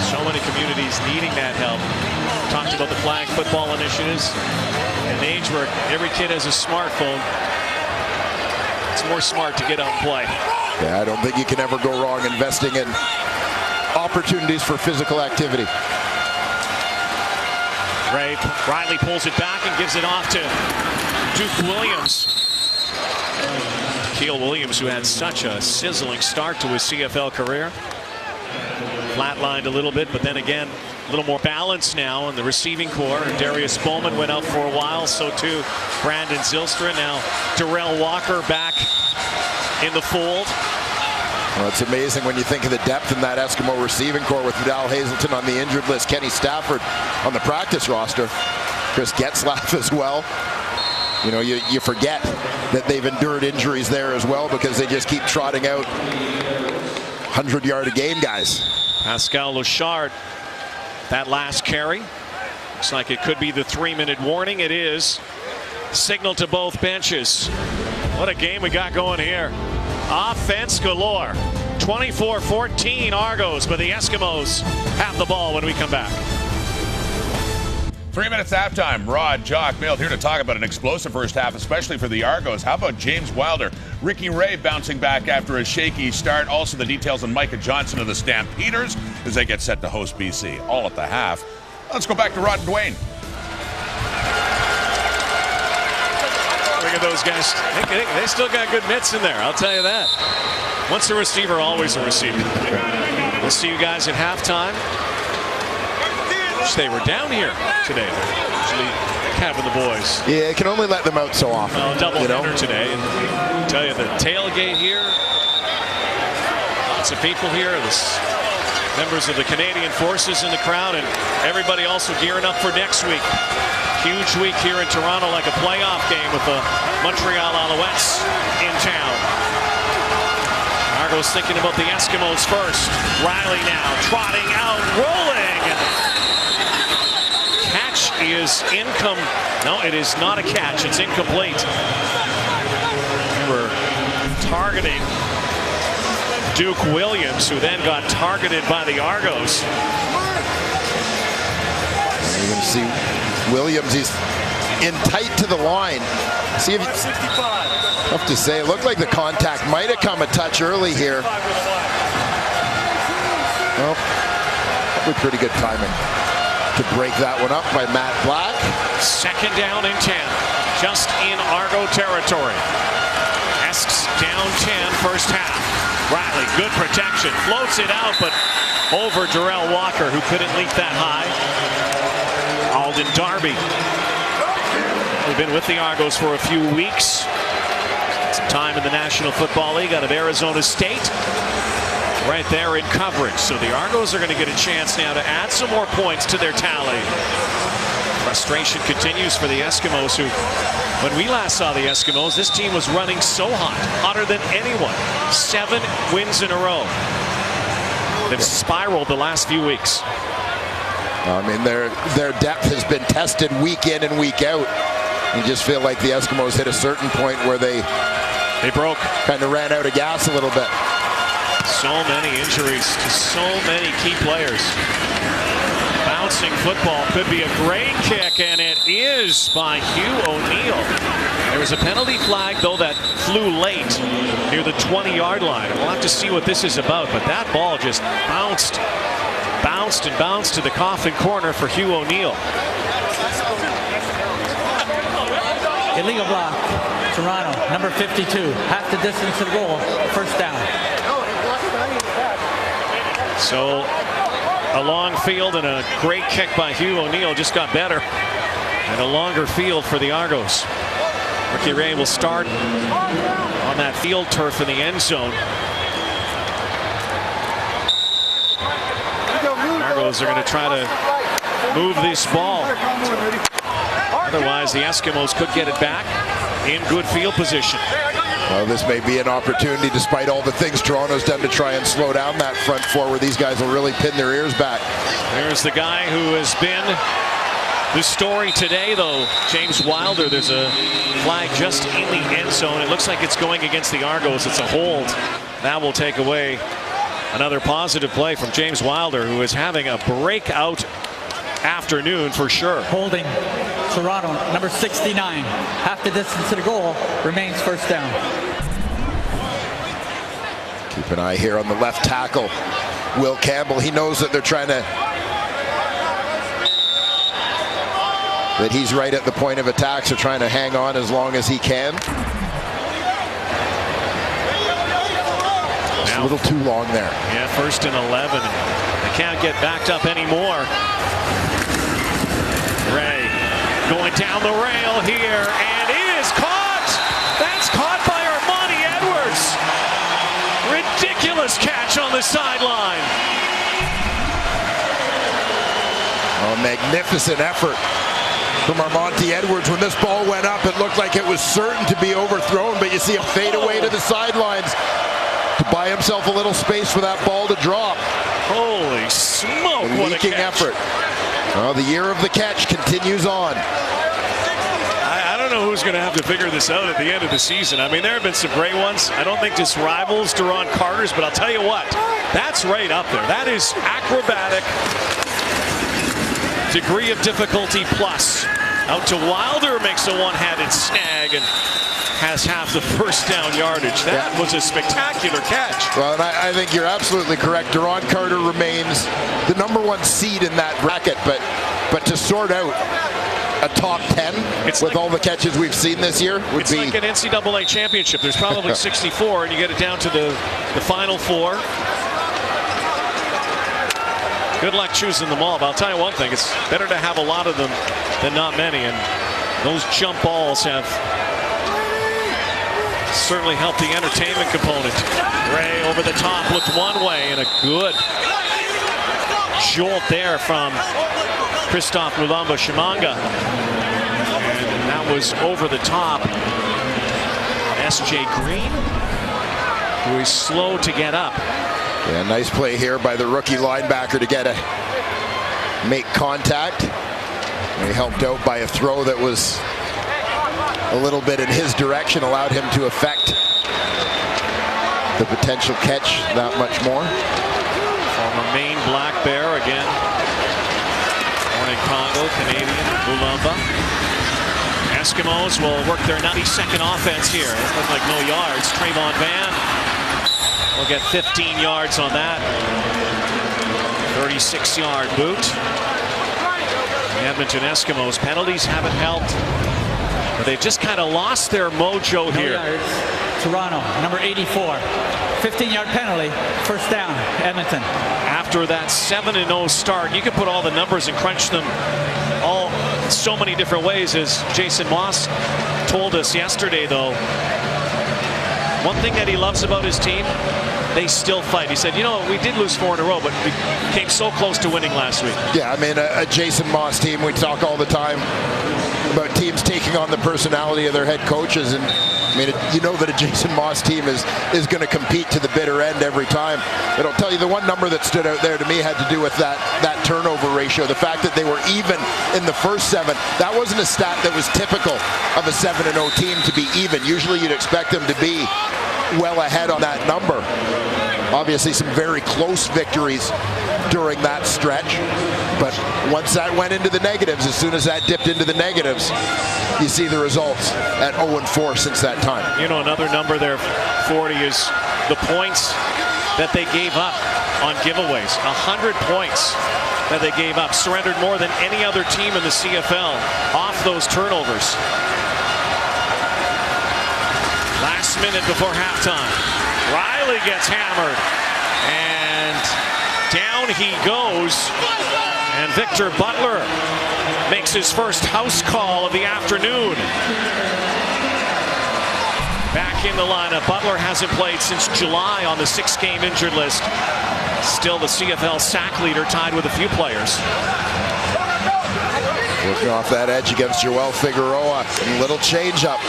So many communities needing that help. Talked about the flag football initiatives. In an age where every kid has a smartphone, it's more smart to get out and play. Yeah, I don't think you can ever go wrong investing in opportunities for physical activity. Riley pulls it back and gives it off to Duke Williams. Keel Williams, who had such a sizzling start to his CFL career. Flatlined a little bit, but then again, a little more balance now in the receiving core. Darius Bowman went out for a while, so too Brandon Zylstra. Now Darrell Walker back in the fold. Well, it's amazing when you think of the depth in that Eskimo receiving core with Vidal Hazelton on the injured list, Kenny Stafford on the practice roster, Chris Getzlaff as well. You know, you forget that they've endured injuries there as well because they just keep trotting out 100-yard-a-game guys. Pascal Lochard, that last carry. Looks like it could be the 3-minute warning. It is. Signal to both benches. What a game we got going here. Offense galore. 24-14 Argos, but the Eskimos have the ball when we come back. 3 minutes halftime. Rod, Jock, Milt here to talk about an explosive first half, especially for the Argos. How about James Wilder? Ricky Ray bouncing back after a shaky start. Also the details on Micah Johnson of the Stampeders as they get set to host BC. All at the half. Let's go back to Rod and Dwayne. Look at those guys. They still got good mitts in there, I'll tell you that. Once a receiver, always a receiver. We'll see you guys at halftime. They were down here today. Usually having the boys. Yeah, you can only let them out so often. Well, double header today. And I'll tell you, the tailgate here, lots of people here. There's members of the Canadian Forces in the crowd, and everybody also gearing up for next week. Huge week here in Toronto, like a playoff game with the Montreal Alouettes in town. Argos thinking about the Eskimos first. Riley now trotting out, rolling. Catch is no, it is not a catch. It's incomplete. We were targeting Duke Williams, who then got targeted by the Argos. You can see Williams, he's in tight to the line. See if it's tough to say. It looked like the contact might have come a touch early here. Well, probably pretty good timing to break that one up by Matt Black. Second down and 10, just in Argo territory. Esks down 10 first half. Riley, good protection, floats it out, but over Darrell Walker, who couldn't leap that high. Alden Darby, we've been with the Argos for a few weeks. Some time in the National Football League out of Arizona State. Right there in coverage. So the Argos are going to get a chance now to add some more points to their tally. Frustration continues for the Eskimos, who, when we last saw the Eskimos, this team was running so hot, hotter than anyone. 7 wins in a row. They've spiraled the last few weeks. I mean, their depth has been tested week in and week out. You just feel like the Eskimos hit a certain point where they broke. Kind of ran out of gas a little bit. So many injuries to so many key players. Bouncing football could be a great kick, and it is by Hugh O'Neill. There was a penalty flag, though, that flew late near the 20-yard line. We'll have to see what this is about, but that ball just bounced and bounced to the coffin corner for Hugh O'Neill. Illegal block. Toronto, number 52. Half the distance to the goal. First down. So a long field and a great kick by Hugh O'Neill just got better. And a longer field for the Argos. Ricky Ray will start on that field turf in the end zone. Argos are going to try to move this ball. Otherwise, the Eskimos could get it back in good field position. Well, this may be an opportunity, despite all the things Toronto's done to try and slow down that front four, where these guys will really pin their ears back. There's the guy who has been the story today, though, James Wilder. There's a flag just in the end zone. It looks like it's going against the Argos. It's a hold. That will take away another positive play from James Wilder, who is having a breakout afternoon for sure. Holding Toronto, number 69. Half the distance to the goal. Remains first down. Keep an eye here on the left tackle, Will Campbell. He knows that they're trying to, that he's right at the point of attack, so trying to hang on as long as he can. Just a little too long there. Yeah, 1st and 11. They can't get backed up anymore. Ray going down the rail here, and it is caught. That's caught by Armani Edwards. Ridiculous catch on the sideline. A magnificent effort from Armani Edwards. When this ball went up, it looked like it was certain to be overthrown, but you see him fade away to the sidelines to buy himself a little space for that ball to drop. Holy smoke, what a leaking catch. effort. Well, the year of the catch continues on. I don't know who's going to have to figure this out at the end of the season. I mean, there have been some great ones. I don't think this rivals Duron Carter's, but I'll tell you what, that's right up there. That is acrobatic, degree of difficulty plus. Out to Wilder, makes a one-handed snag and has half the first down yardage. That was a spectacular catch. Well, and I think you're absolutely correct. Duron Carter remains the #1 seed in that bracket, but to sort out a top 10 with like, all the catches we've seen this year would it's be like an NCAA championship. There's probably 64, and you get it down to the final 4. Good luck choosing them all, but I'll tell you one thing, it's better to have a lot of them than not many, and those jump balls have certainly helped the entertainment component. Ray over the top, looked one way, and a good jolt there from Christophe Mulamba Shimanga. And that was over the top. S.J. Green, who is slow to get up. Yeah, nice play here by the rookie linebacker to make contact. He helped out by a throw that was a little bit in his direction, allowed him to affect the potential catch that much more. Former Maine Black Bear again. Born in Congo, Canadian, Mulamba. Eskimos will work their 92nd offense here. It looked like no yards. Trayvon Van will get 15 yards on that. 36-yard boot. The Edmonton Eskimos, penalties haven't helped. But they've just kind of lost their mojo here. Toronto, number 84. 15-yard penalty, first down, Edmonton. After that 7-0 start, you can put all the numbers and crunch them all so many different ways, as Jason Moss told us yesterday, though. One thing that he loves about his team, they still fight. He said, you know, we did lose 4 in a row, but we came so close to winning last week. Yeah, I mean, a Jason Moss team, we talk all the time about teams taking on the personality of their head coaches, and I mean, you know that a Jason Moss team is going to compete to the bitter end every time. But I'll tell you, the one number that stood out there to me had to do with that turnover ratio. The fact that they were even in the first 7, that wasn't a stat that was typical of a 7-0 team to be even. Usually you'd expect them to be well ahead on that number. Obviously some very close victories during that stretch, but once that went into the negatives, as soon as that dipped into the negatives, you see the results at 0-4 since that time. You know, another number there, 40, is the points that they gave up on giveaways. 100 points that they gave up, surrendered more than any other team in the CFL off those turnovers. last minute before halftime. Riley gets hammered, and down he goes. And Victor Butler makes his first house call of the afternoon. Back in the lineup. Butler hasn't played since July on the 6-game injured list. Still the CFL sack leader, tied with a few players. Working off that edge against Joel Figueroa. A little change up.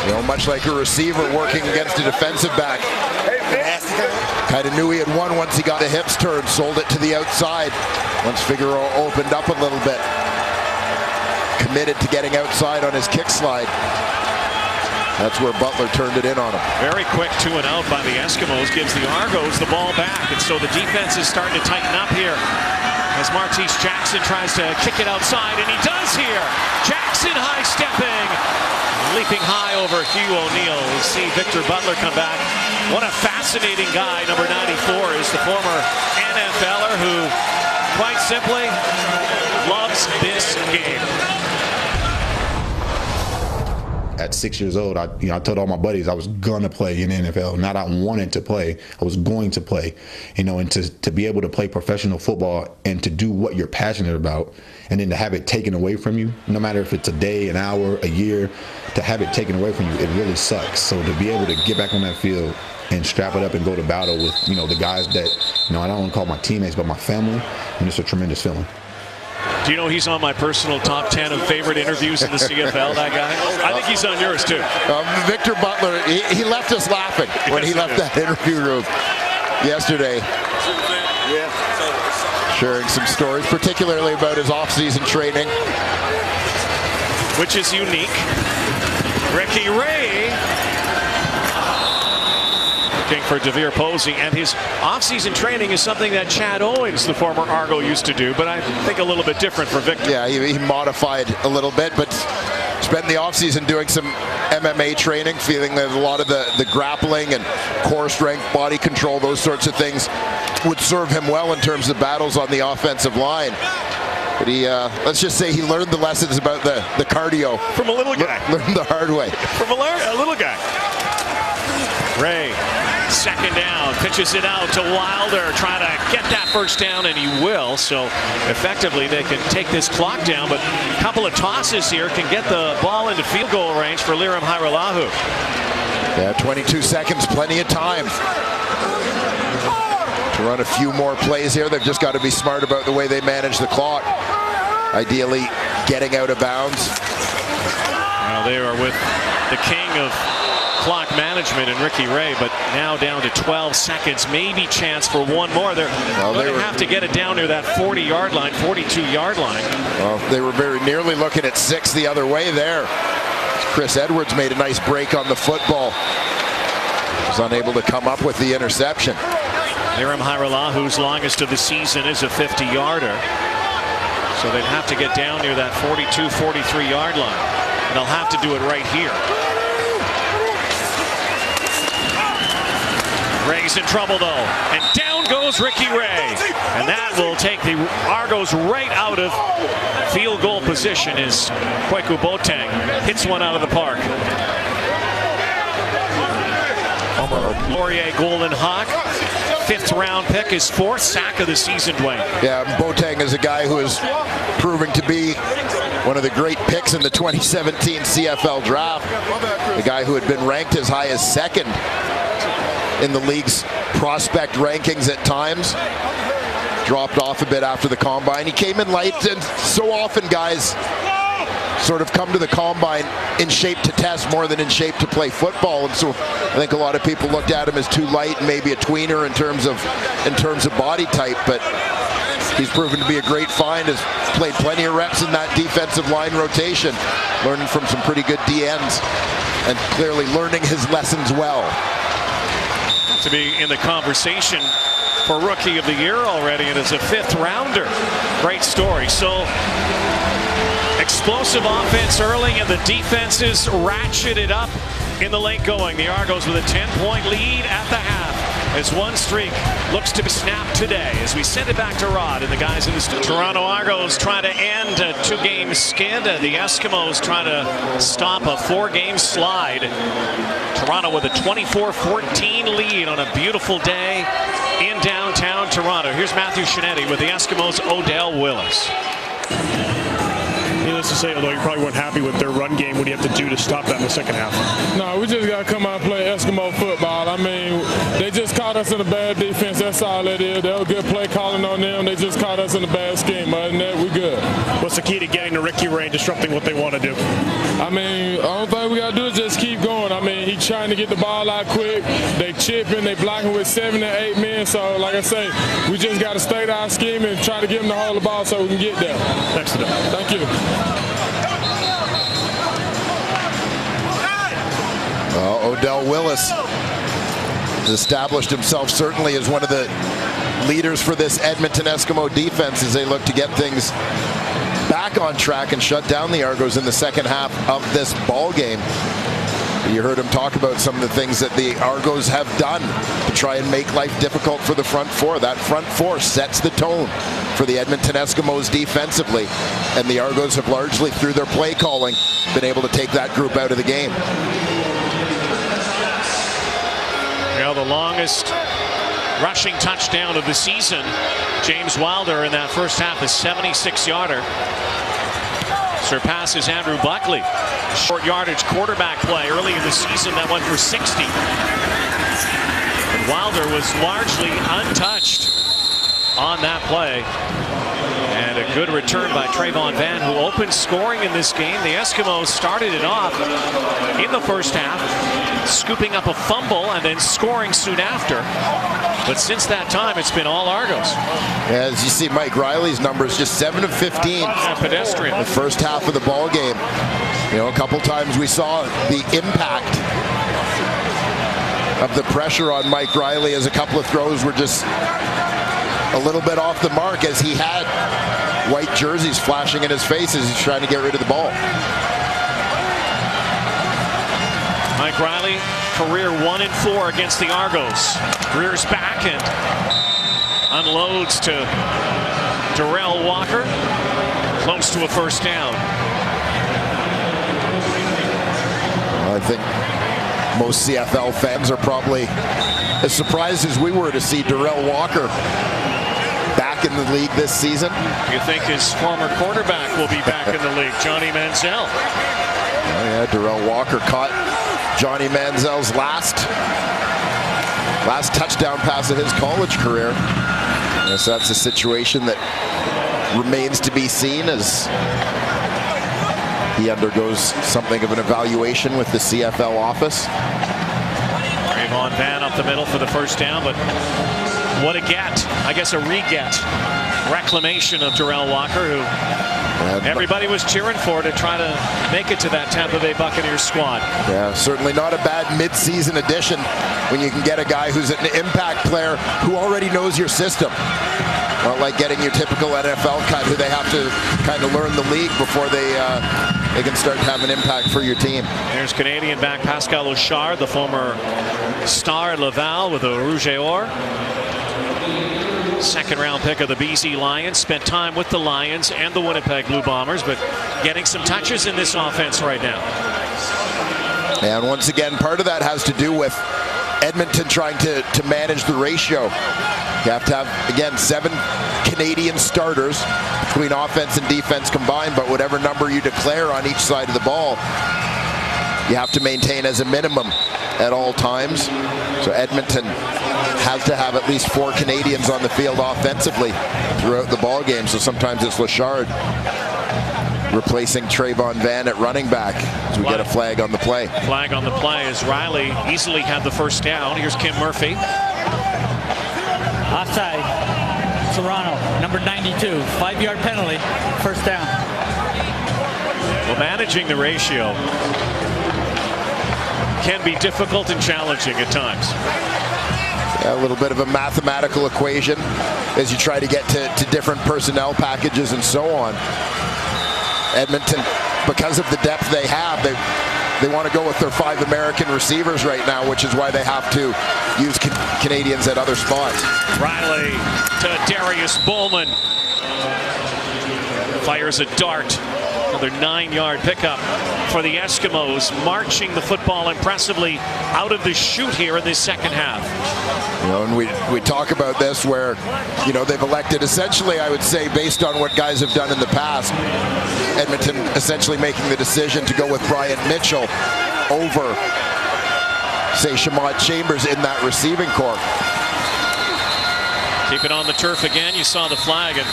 You know, much like a receiver working against a defensive back. Kind of knew he had won once he got the hips turned, sold it to the outside. Once Figueroa opened up a little bit. Committed to getting outside on his kick slide. That's where Butler turned it in on him. Very quick 2 and out by the Eskimos gives the Argos the ball back. And so the defense is starting to tighten up here as Martese Jackson tries to kick it outside, and he does here. Jackson high stepping, leaping high over Hugh O'Neill. We see Victor Butler come back. What a fascinating guy. Number 94 is the former NFLer who, quite simply, loves this game. At 6 years old, I told all my buddies I was gonna play in the NFL. Not I wanted to play, I was going to play. And to be able to play professional football and to do what you're passionate about, and then to have it taken away from you, no matter if it's a day, an hour, a year, to have it taken away from you, it really sucks. So to be able to get back on that field and strap it up and go to battle with the guys that I don't want to call my teammates, but my family, and it's a tremendous feeling. Do you know he's on my personal top 10 of favorite interviews in the CFL, that guy? I think he's on yours, too. Victor Butler, he left us laughing when he left that interview room yesterday. Sharing some stories, particularly about his off-season training. Which is unique. Ricky Ray looking for DeVere Posey, and his off-season training is something that Chad Owens, the former Argo, used to do, but I think a little bit different for Victor. Yeah, he modified a little bit, but spent the off-season doing some MMA training, feeling that a lot of the grappling and core strength, body control, those sorts of things would serve him well in terms of battles on the offensive line. But he, let's just say he learned the lessons about the cardio. From a little guy. Learned the hard way. From a little guy. Ray, second down, pitches it out to Wilder, trying to get that first down, and he will. So effectively they can take this clock down, but a couple of tosses here can get the ball into field goal range for Lirim Hajrullahu. Yeah, 22 seconds, plenty of time to run a few more plays here. They've just got to be smart about the way they manage the clock. Ideally getting out of bounds. Well, they are with the king of clock management and Ricky Ray, but now down to 12 seconds, maybe chance for one more. They're going to have to get it down near that 40-yard line, 42-yard line. Well, they were very nearly looking at 6 the other way there. Chris Edwards made a nice break on the football. Was unable to come up with the interception. Lirim Hajrullahu, longest of the season, is a 50-yarder. So they'd have to get down near that 42, 43-yard line. And they'll have to do it right here. Ray's in trouble, though, and down goes Ricky Ray, and that will take the Argos right out of field goal position as Kwaku Boateng hits one out of the park. Laurier Golden Hawk, 5th round pick, his 4th sack of the season, Dwayne. Yeah, Boateng is a guy who is proving to be one of the great picks in the 2017 CFL draft. A guy who had been ranked as high as 2nd in the league's prospect rankings at times. Dropped off a bit after the combine. He came in light, and so often guys sort of come to the combine in shape to test more than in shape to play football. And so I think a lot of people looked at him as too light and maybe a tweener in terms of body type, but he's proven to be a great find. Has played plenty of reps in that defensive line rotation, learning from some pretty good DNs, and clearly learning his lessons well. To be in the conversation for Rookie of the Year already, and it's a 5th rounder. Great story. So explosive offense early, and the defenses ratcheted up in the late going. The Argos with a 10-point lead at the half. As one streak looks to be snapped today as we send it back to Rod and the guys in the studio. Toronto Argos try to end a 2-game skid. The Eskimos try to stop a 4-game slide. Toronto with a 24-14 lead on a beautiful day in downtown Toronto. Here's Matthew Shinetti with the Eskimos' Odell Willis. Needless to say, although you probably weren't happy with their run game, what do you have to do to stop that in the second half? No, we just got to come out and play Eskimo football. I mean, they just caught us in a bad defense. That's all it is. They were good play calling on them. They just caught us in a bad scheme. Other than that, we good. What's the key to getting to Ricky Ray and disrupting what they want to do? I mean, the only thing we got to do is just keep going. I mean, he's trying to get the ball out quick. They chipping, they blocking with 7 to 8 men. So, like I say, we just got to stay to our scheme and try to get them to hold the ball so we can get there. Thanks to them. Thank you. Odell Willis has established himself certainly as one of the leaders for this Edmonton Eskimo defense as they look to get things back on track and shut down the Argos in the second half of this ball game. You heard him talk about some of the things that the Argos have done to try and make life difficult for the front four. That front four sets the tone for the Edmonton Eskimos defensively, and the Argos have largely, through their play calling, been able to take that group out of the game. Now the longest rushing touchdown of the season, James Wilder in that first half, a 76-yarder. Surpasses Andrew Buckley. Short yardage quarterback play early in the season that went for 60. And Wilder was largely untouched on that play. And a good return by Trayvon Van, who opened scoring in this game. The Eskimos started it off in the first half, scooping up a fumble and then scoring soon after. But since that time, it's been all Argos. As you see, Mike Riley's numbers just 7 of 15. Pedestrian. The first half of the ball game. You know, a couple times we saw the impact of the pressure on Mike Riley as a couple of throws were just a little bit off the mark as he had white jerseys flashing in his face as he's trying to get rid of the ball. Mike Riley, career 1-4 against the Argos. Rears back and unloads to Darrell Walker. Close to a first down. I think most CFL fans are probably as surprised as we were to see Darrell Walker back in the league this season. You think his former quarterback will be back in the league, Johnny Manziel? Oh yeah, Darrell Walker caught Johnny Manziel's last touchdown pass of his college career. Yes, that's a situation that remains to be seen as he undergoes something of an evaluation with the CFL office. Trayvon Van up the middle for the first down, but what a get. I guess a re-get. Reclamation of Darrell Walker, who everybody was cheering for to try to make it to that Tampa Bay Buccaneers squad. Yeah, certainly not a bad mid-season addition when you can get a guy who's an impact player who already knows your system. Not like getting your typical NFL cut who they have to kind of learn the league before they can start to have an impact for your team. There's Canadian back Pascal Auchard, the former star at Laval with the Rouge et Or. Second-round pick of the BC Lions. Spent time with the Lions and the Winnipeg Blue Bombers, but getting some touches in this offense right now. And once again, part of that has to do with Edmonton trying to manage the ratio. You have to have, again, 7 Canadian starters between offense and defense combined, but whatever number you declare on each side of the ball, you have to maintain as a minimum at all times. So Edmonton has to have at least 4 Canadians on the field offensively throughout the ball game. So sometimes it's Lachard replacing Trayvon Van at running back as we get a flag on the play. Flag on the play as Riley easily had the first down. Here's Kim Murphy. Offside. Toronto, number 92, 5-yard penalty, first down. Well, managing the ratio can be difficult and challenging at times. A little bit of a mathematical equation as you try to get to different personnel packages and so on. Edmonton, because of the depth they have, they want to go with their 5 American receivers right now, which is why they have to use Canadians at other spots. Riley to Darius Bowman. Fires a dart. Another 9-yard pickup for the Eskimos, marching the football impressively out of the chute here in this second half. You know, and we talk about this where, you know, they've elected essentially, I would say, based on what guys have done in the past, Edmonton essentially making the decision to go with Brian Mitchell over, say, Shamad Chambers in that receiving corps. Keep it on the turf again. You saw the flag, and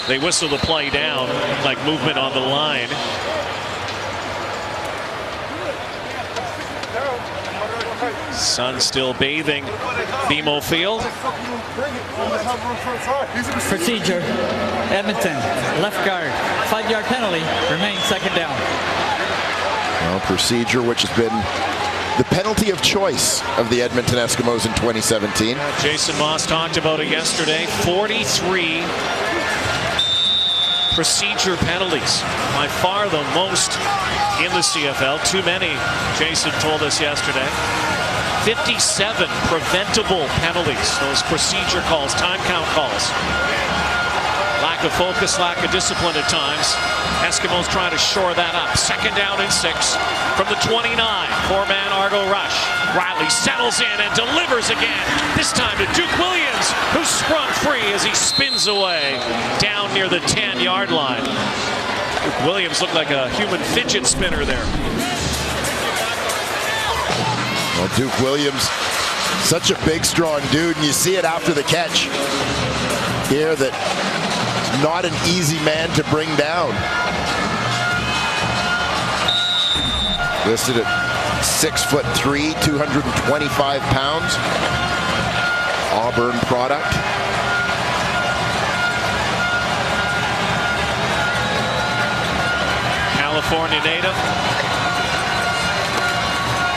they whistle the play down, like movement on the line. Sun still bathing BMO Field. Procedure. Edmonton, left guard. 5-yard penalty. Remains second down. Well, procedure, which has been the penalty of choice of the Edmonton Eskimos in 2017. Jason Moss talked about it yesterday. 43 procedure penalties, by far the most in the CFL. Too many, Jason told us yesterday. 57 preventable penalties, those procedure calls, time count calls. Lack of focus, lack of discipline at times. Eskimos trying to shore that up. Second down and 6 from the 29. 4-man Argo rush. Riley settles in and delivers again. This time to Duke Williams, who sprung free as he spins away down near the 10-yard line. Duke Williams looked like a human fidget spinner there. Well, Duke Williams, such a big, strong dude, and you see it after the catch here that not an easy man to bring down. Listed at 6'3", 225 pounds. Auburn product. California native.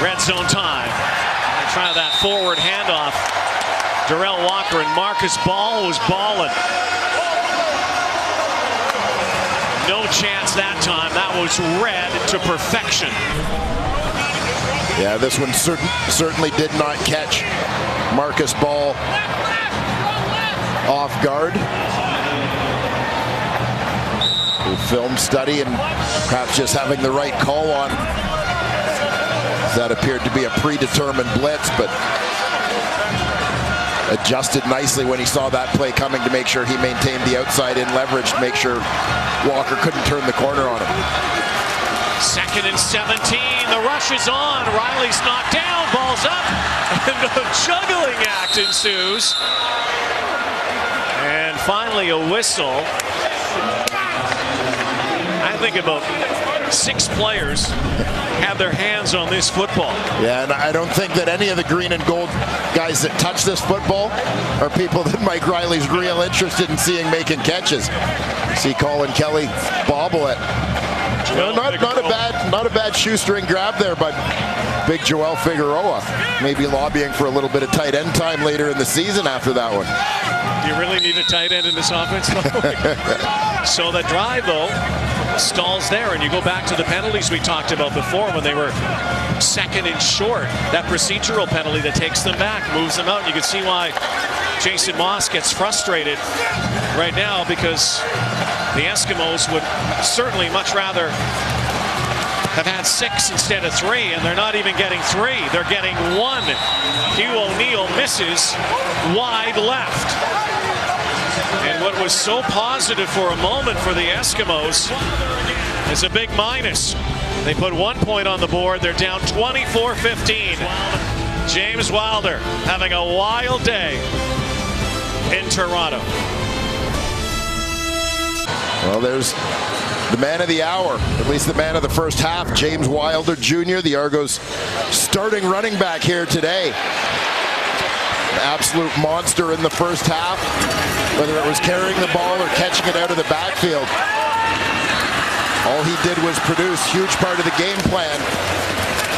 Red zone time. Try that forward handoff. Darrell Walker and Marcus Ball was balling. No chance that time. That was read to perfection. Yeah, this one certainly did not catch Marcus Ball off guard. Film study and perhaps just having the right call on. That appeared to be a predetermined blitz, but adjusted nicely when he saw that play coming to make sure he maintained the outside in leverage to make sure Walker couldn't turn the corner on him. Second and 17. The rush is on. Riley's knocked down. Ball's up. And a juggling act ensues. And finally a whistle. I think about 6 players have their hands on this football. Yeah, and I don't think that any of the green and gold guys that touch this football are people that Mike Riley's real interested in seeing making catches. See Colin Kelly bobble it. Not a bad shoestring grab there, but big Joel Figueroa maybe lobbying for a little bit of tight end time later in the season after that one. Do you really need a tight end in this offense? So the drive, though, stalls there, and you go back to the penalties we talked about before when they were second and short. That procedural penalty that takes them back, moves them out. And you can see why Jason Moss gets frustrated right now, because the Eskimos would certainly much rather have had 6 instead of 3, and they're not even getting 3. They're getting 1. Hugh O'Neill misses wide left. And what was so positive for a moment for the Eskimos is a big minus. They put 1 point on the board. They're down 24-15. James Wilder having a wild day in Toronto. Well, there's the man of the hour, at least the man of the first half, James Wilder Jr., the Argos' starting running back here today. An absolute monster in the first half, whether it was carrying the ball or catching it out of the backfield. All he did was produce. Huge part of the game plan.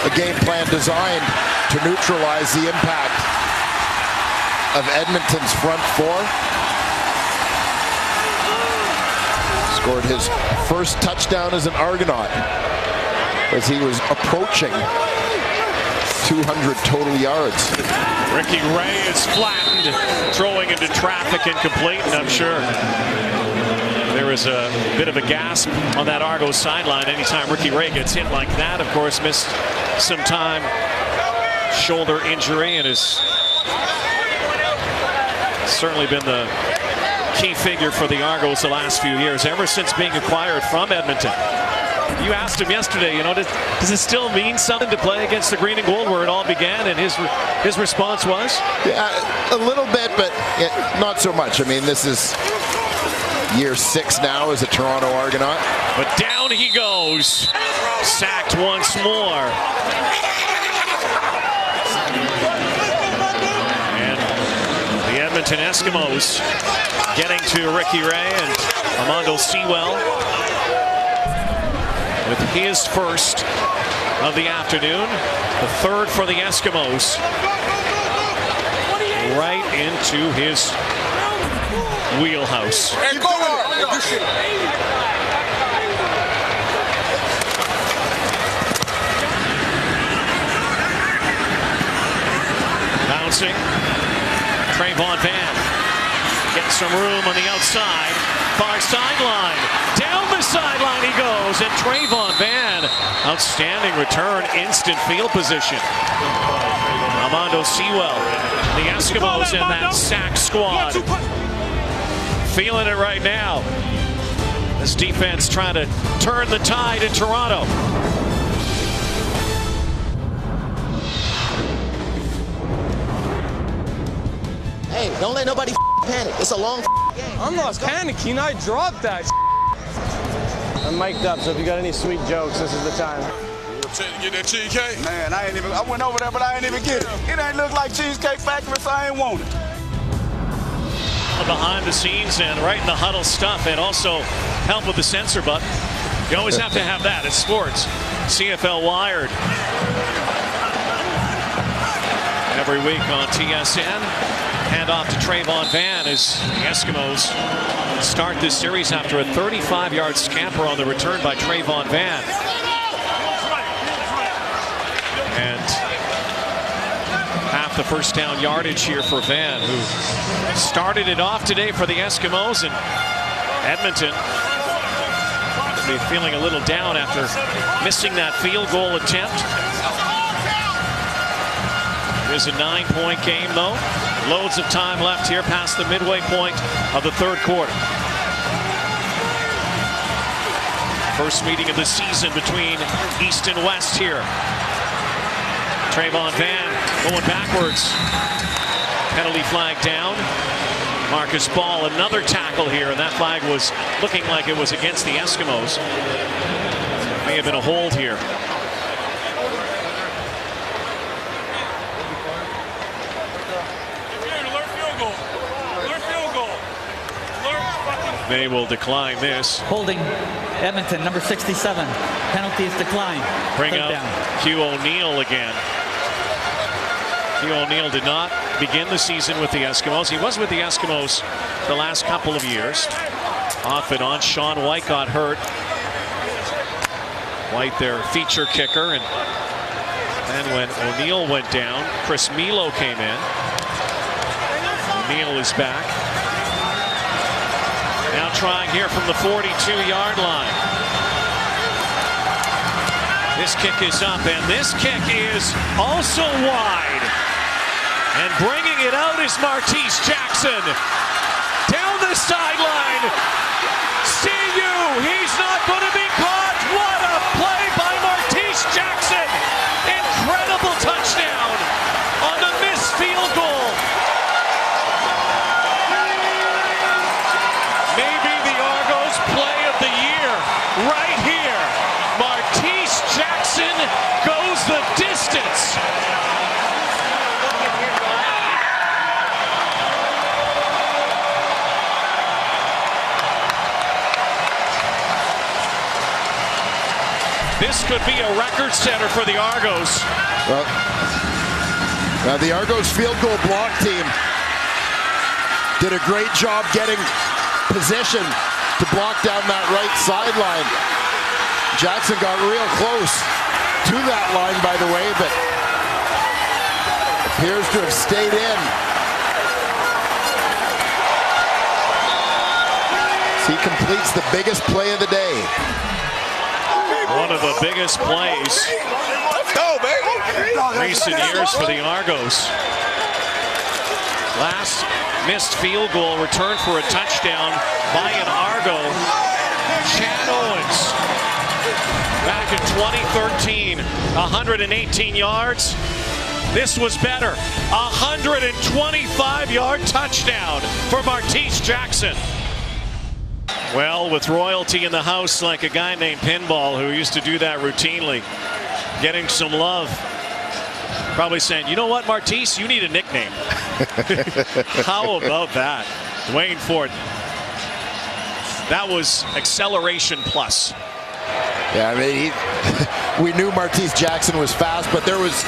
A game plan designed to neutralize the impact of Edmonton's front four. Scored his first touchdown as an Argonaut as he was approaching 200 total yards. Ricky Ray is flattened, throwing into traffic, incomplete, and I'm sure there is a bit of a gasp on that Argos sideline anytime Ricky Ray gets hit like that. Of course, missed some time, shoulder injury, and has certainly been the key figure for the Argos the last few years, ever since being acquired from Edmonton. You asked him yesterday, you know, does it still mean something to play against the green and gold where it all began? And his response was? Yeah, a little bit, but not so much. I mean, this is year 6 now as a Toronto Argonaut. But down he goes, sacked once more. And the Edmonton Eskimos getting to Ricky Ray and Armando Sewell with his first of the afternoon, the third for the Eskimos, right into his wheelhouse. Bouncing, Trayvon Van getting some room on the outside, far sideline, down the sideline he goes, and Trayvon Van, outstanding return, instant field position. Armando Sewell, the Eskimos in that sack squad, feeling it right now. This defense trying to turn the tide in Toronto. Hey, don't let nobody panic. It's a long game. I'm not panicking. I dropped that. I'm mic'd up, so if you got any sweet jokes, this is the time. Get that cheesecake? Man, I went over there, but I ain't even get it. It ain't look like Cheesecake Factory, so I ain't want it. Behind the scenes and right in the huddle stuff, and also help with the censor button. You always have to have that. It's sports. CFL Wired. Every week on TSN. Hand off to Trayvon Van as the Eskimos start this series after a 35-yard scamper on the return by Trayvon Van. And half the first down yardage here for Van, who started it off today for the Eskimos, and Edmonton be feeling a little down after missing that field goal attempt. It is a 9-point game, though. Loads of time left here past the midway point of the third quarter. First meeting of the season between East and West here. Trayvon Van going backwards. Penalty flag down. Marcus Ball, another tackle here, and that flag was looking like it was against the Eskimos. May have been a hold here. They will decline this. Holding Edmonton, number 67. Penalty is declined. Bring up Hugh O'Neill again. Hugh O'Neill did not begin the season with the Eskimos. He was with the Eskimos the last couple of years. Off and on. Sean White got hurt. White, their feature kicker. And then when O'Neill went down, Chris Milo came in. O'Neill is back. Now trying here from the 42-yard line. This kick is up, and this kick is also wide. And bringing it out is Martese Jackson. Down the sideline. See you. He's not going to be caught. What a play by Martese Jackson. Incredible touchdown on the missed field goal. Maybe the Argos play of the year right here. Martese Jackson goes the distance. This could be a record setter for the Argos. Well, now the Argos field goal block team did a great job getting position to block down that right sideline. Jackson got real close to that line, by the way, but appears to have stayed in. He completes the biggest play of the day. One of the biggest plays recent years for the Argos. Last missed field goal returned for a touchdown by an Argo. Chad Owens. Back in 2013, 118 yards. This was better. 125-yard touchdown for Martese Jackson. Well, with royalty in the house like a guy named Pinball who used to do that routinely, getting some love. Probably saying, you know what, Martese, you need a nickname. How about that? Dwayne Ford. That was acceleration plus. Yeah, I mean, we knew Martese Jackson was fast, but there was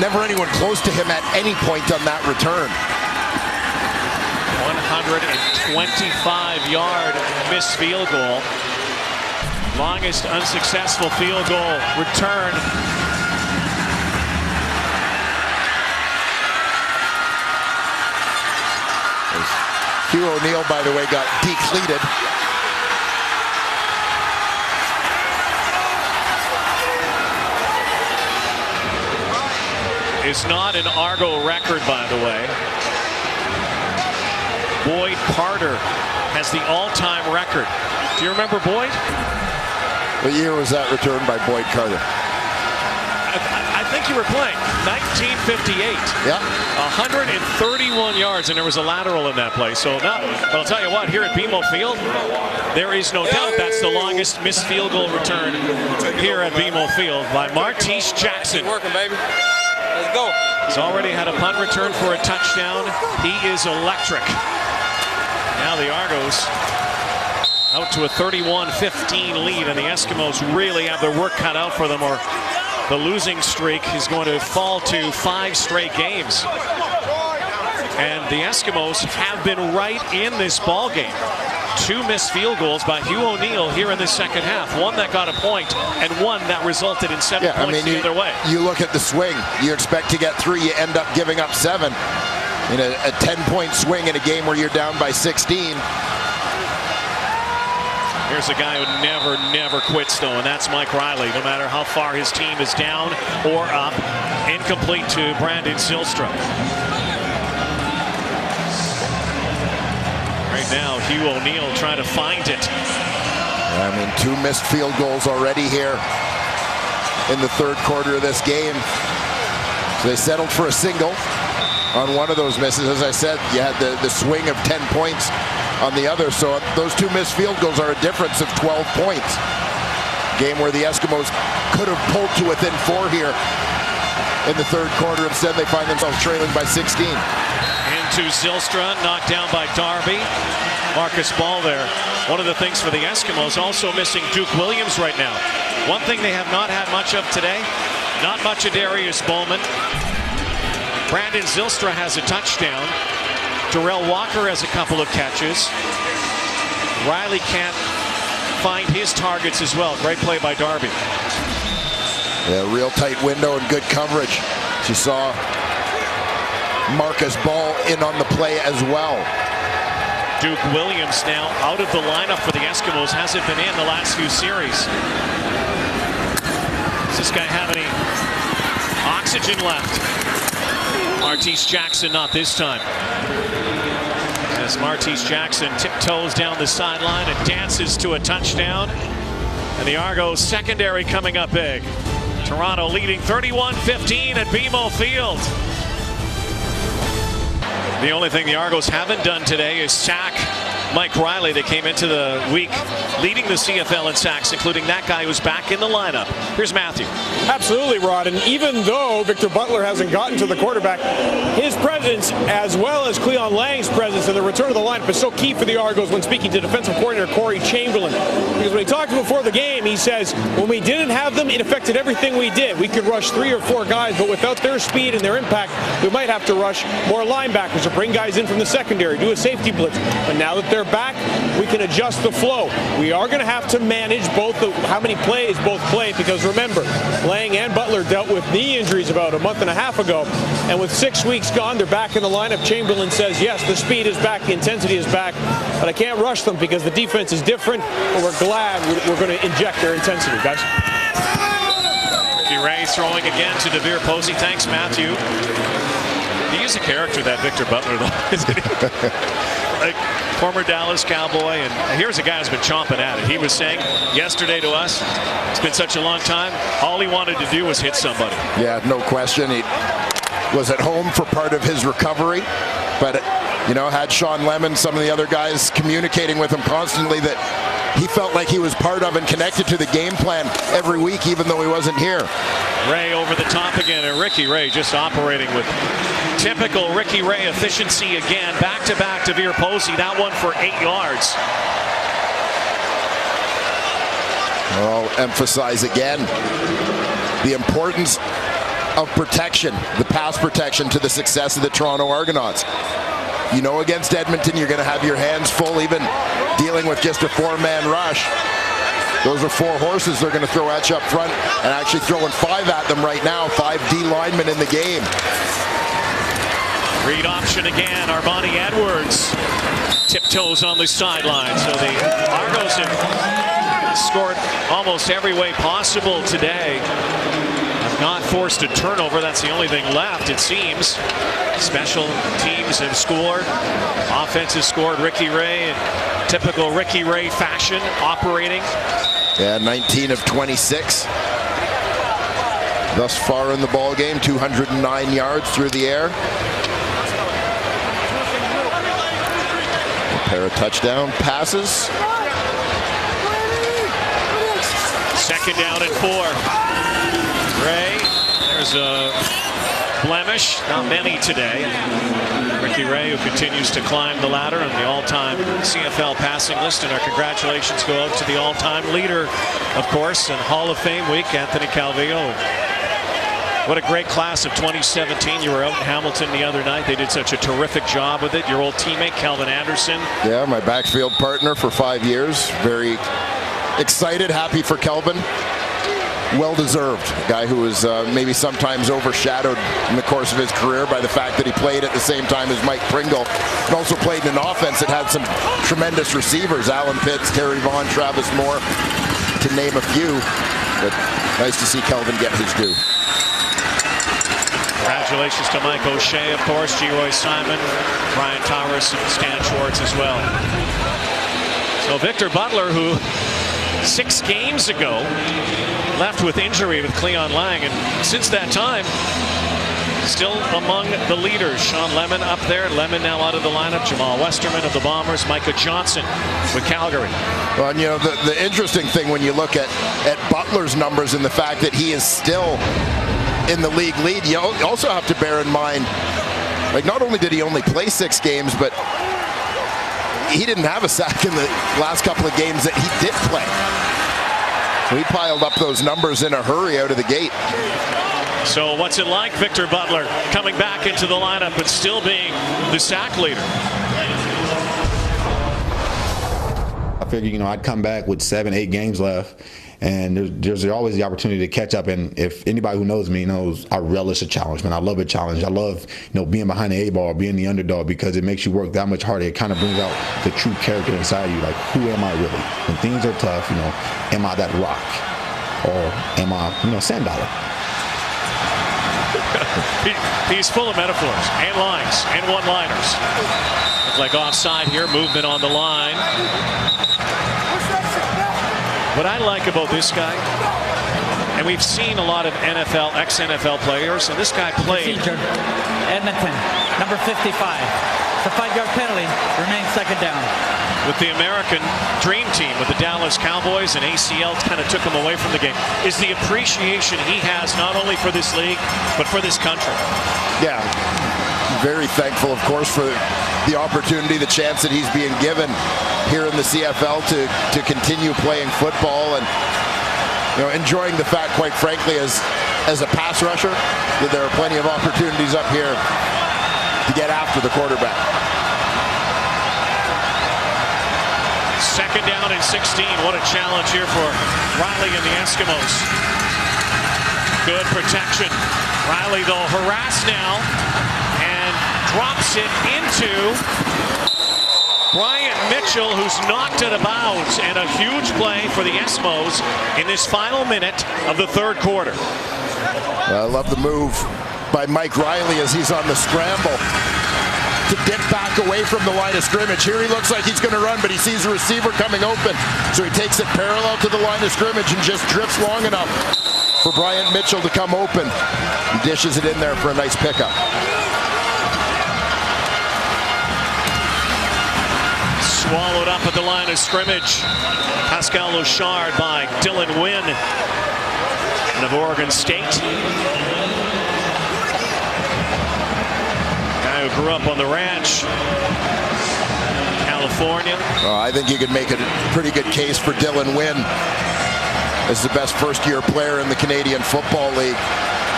never anyone close to him at any point on that return. 125-yard missed field goal. Longest unsuccessful field goal return. Hugh O'Neill, by the way, got decleated. Is not an Argo record, by the way. Boyd Carter has the all-time record. Do you remember Boyd? What year was that return by Boyd Carter? I think you were playing. 1958. Yeah. 131 yards, and there was a lateral in that play. So now, I'll tell you what, here at BMO Field, there is no doubt that's the longest missed field goal return here at BMO Field by Martese Jackson. Working, baby. Let's go. He's already had a punt return for a touchdown. He is electric. Now the Argos out to a 31-15 lead, and the Eskimos really have their work cut out for them, or the losing streak is going to fall to 5 straight games. And the Eskimos have been right in this ball game. 2 missed field goals by Hugh O'Neill here in the second half. One that got a point and one that resulted in 7 points the other way. You look at the swing. You expect to get 3. You end up giving up 7. In a 10-point swing in a game where you're down by 16. Here's a guy who never quits, though, and that's Mike Riley. No matter how far his team is down or up. Incomplete to Brandon Zylstra. Right now, Hugh O'Neill trying to find it. I mean, 2 missed field goals already here in the third quarter of this game. So they settled for a single on one of those misses. As I said, you had the swing of 10 points on the other. So those 2 missed field goals are a difference of 12 points. Game where the Eskimos could have pulled to within 4 here in the third quarter. Instead, they find themselves trailing by 16. Into Zylstra, knocked down by Darby. Marcus Ball there. One of the things for the Eskimos, also missing Duke Williams right now. One thing they have not had much of today, not much of Darius Bowman. Brandon Zylstra has a touchdown. Darrell Walker has a couple of catches. Riley can't find his targets as well. Great play by Darby. Yeah, real tight window and good coverage. She saw Marcus Ball in on the play as well. Duke Williams now out of the lineup for the Eskimos. Hasn't been in the last few series. Does this guy have any oxygen left? Martese Jackson not this time. As Martese Jackson tiptoes down the sideline and dances to a touchdown. And the Argos secondary coming up big. Toronto leading 31-15 at BMO Field. The only thing the Argos haven't done today is sack Mike Riley. They came into the week leading the CFL in sacks, including that guy who's back in the lineup. Here's Matthew. Absolutely, Rod. And even though Victor Butler hasn't gotten to the quarterback, his presence, as well as Cleon Lang's presence in the return of the lineup, is so key for the Argos when speaking to defensive coordinator Corey Chamberlain. Because when he talked before the game, he says, when we didn't have them, it affected everything we did. We could rush 3 or 4 guys, but without their speed and their impact, we might have to rush more linebackers or bring guys in from the secondary, do a safety blitz. But now that they're they're back, we can adjust the flow. We are going to have to manage how many plays both play, because remember, Lang and Butler dealt with knee injuries about a month and a half ago, and with 6 weeks gone, they're back in the lineup. Chamberlain says, yes, the speed is back, the intensity is back, but I can't rush them because the defense is different, but we're glad we're going to inject their intensity, guys. Ray throwing again to DeVere Posey. Thanks, Matthew. He is a character, that Victor Butler, though, isn't he? Like, former Dallas Cowboy, and here's a guy who's been chomping at it. He was saying yesterday to us, it's been such a long time, all he wanted to do was hit somebody. Yeah, no question. He was at home for part of his recovery, but, you know, had Sean Lemon, some of the other guys communicating with him constantly that he felt like he was part of and connected to the game plan every week, even though he wasn't here. Ray over the top again, and Ricky Ray just operating with typical Ricky Ray efficiency again. Back-to-back DeVere Posey, that one for 8 yards. I'll emphasize again the importance of protection, the pass protection, to the success of the Toronto Argonauts. You know, against Edmonton, you're going to have your hands full, even dealing with just a 4-man rush. Those are 4 horses they're going to throw at you up front, and actually throwing 5 at them right now. 5 D linemen in the game. Read option again. Armani Edwards tiptoes on the sideline. So the Argos have scored almost every way possible today. Not forced a turnover. That's the only thing left, it seems. Special teams have scored. Offense has scored. Ricky Ray in typical Ricky Ray fashion, operating. Yeah, 19 of 26 thus far in the ball game. 209 yards through the air. A pair of touchdown passes. Second down and 4. Ray, there's a blemish, not many today. Ricky Ray, who continues to climb the ladder on the all-time CFL passing list, and our congratulations go out to the all-time leader, of course, in Hall of Fame week, Anthony Calvillo. What a great class of 2017. You were out in Hamilton the other night. They did such a terrific job with it. Your old teammate, Kelvin Anderson. Yeah, my backfield partner for 5 years. Very excited, happy for Kelvin. Well-deserved. A guy who was maybe sometimes overshadowed in the course of his career by the fact that he played at the same time as Mike Pringle, and also played in an offense that had some tremendous receivers. Alan Pitts, Terry Vaughn, Travis Moore, to name a few. But nice to see Kelvin get his due. Congratulations to Mike O'Shea, of course, G. Roy Simon, Brian Towers, and Stan Schwartz as well. So Victor Butler, who 6 games ago left with injury with Cleon Lang, and since that time still among the leaders. Sean Lemon up there. Lemon now out of the lineup. Jamal Westerman of the Bombers. Micah Johnson with Calgary. Well, and you know, the interesting thing when you look at Butler's numbers and the fact that he is still in the league lead, you also have to bear in mind, like, not only did he only play 6 games, but he didn't have a sack in the last couple of games that he did play. So he piled up those numbers in a hurry out of the gate. So what's it like, Victor Butler, coming back into the lineup but still being the sack leader? I figured, you know, I'd come back with 7-8 games left, and there's always the opportunity to catch up. And if anybody who knows me knows, I relish a challenge, man. I love a challenge. I love, you know, being behind the A-ball, being the underdog, because it makes you work that much harder. It kind of brings out the true character inside you. Like, who am I really? When things are tough, you know, am I that rock, or am I, you know, Sand Dollar? He's full of metaphors and lines and one-liners. Looks like offside here, movement on the line. What I like about this guy, and we've seen a lot of NFL, ex-NFL players, and this guy played. Edmonton, number 55. It's a 5-yard penalty, remains second down. With the American Dream Team, with the Dallas Cowboys, and ACL kind of took him away from the game, is the appreciation he has not only for this league, but for this country. Yeah, very thankful, of course, for the opportunity, the chance that he's being given here in the CFL to continue playing football, and, you know, enjoying the fact, quite frankly, as a pass rusher, that there are plenty of opportunities up here to get after the quarterback. Second down and 16. What a challenge here for Riley and the Eskimos. Good protection. Riley, though, harassed now and drops it into Bryant Mitchell, who's knocked it out of bounds, and a huge play for the Eskimos in this final minute of the third quarter. I love the move by Mike Riley as he's on the scramble to dip back away from the line of scrimmage. Here he looks like he's going to run, but he sees the receiver coming open. So he takes it parallel to the line of scrimmage and just drifts long enough for Bryant Mitchell to come open. He dishes it in there for a nice pickup. Swallowed up at the line of scrimmage. Pascal Louchard by Dylan Wynn of Oregon State. Guy who grew up on the ranch, California. I think you could make a pretty good case for Dylan Wynn as the best first-year player in the Canadian Football League.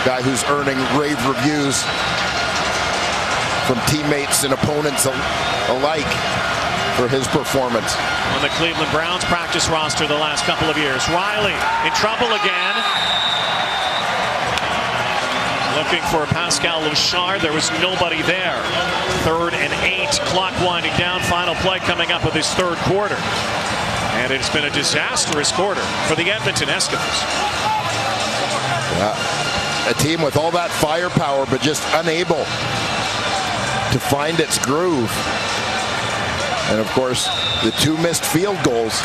Guy who's earning rave reviews from teammates and opponents alike for his performance. On the Cleveland Browns practice roster the last couple of years. Riley in trouble again. Looking for Pascal Louchard. There was nobody there. 3rd and 8. Clock winding down. Final play coming up with this third quarter. And it's been a disastrous quarter for the Edmonton Eskimos. A team with all that firepower, but just unable to find its groove. And of course, the 2 missed field goals.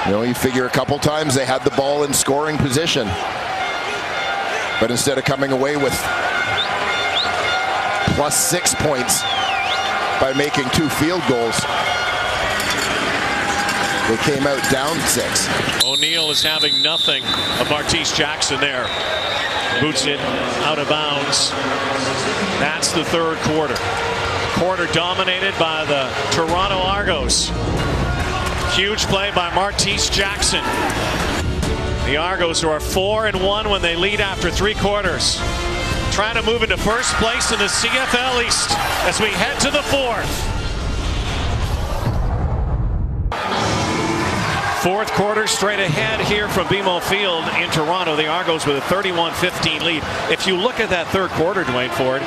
You figure a couple times they had the ball in scoring position. But instead of coming away with +6 points by making 2 field goals, they came out down 6. O'Neill is having nothing of Martese Jackson there. Boots it out of bounds. That's the third quarter. Quarter dominated by the Toronto Argos. Huge play by Martese Jackson. The Argos, who are 4-1 when they lead after 3 quarters, trying to move into first place in the CFL East as we head to the 4th. Fourth quarter straight ahead here from BMO Field in Toronto. The Argos with a 31-15 lead. If you look at that third quarter, Dwayne Ford,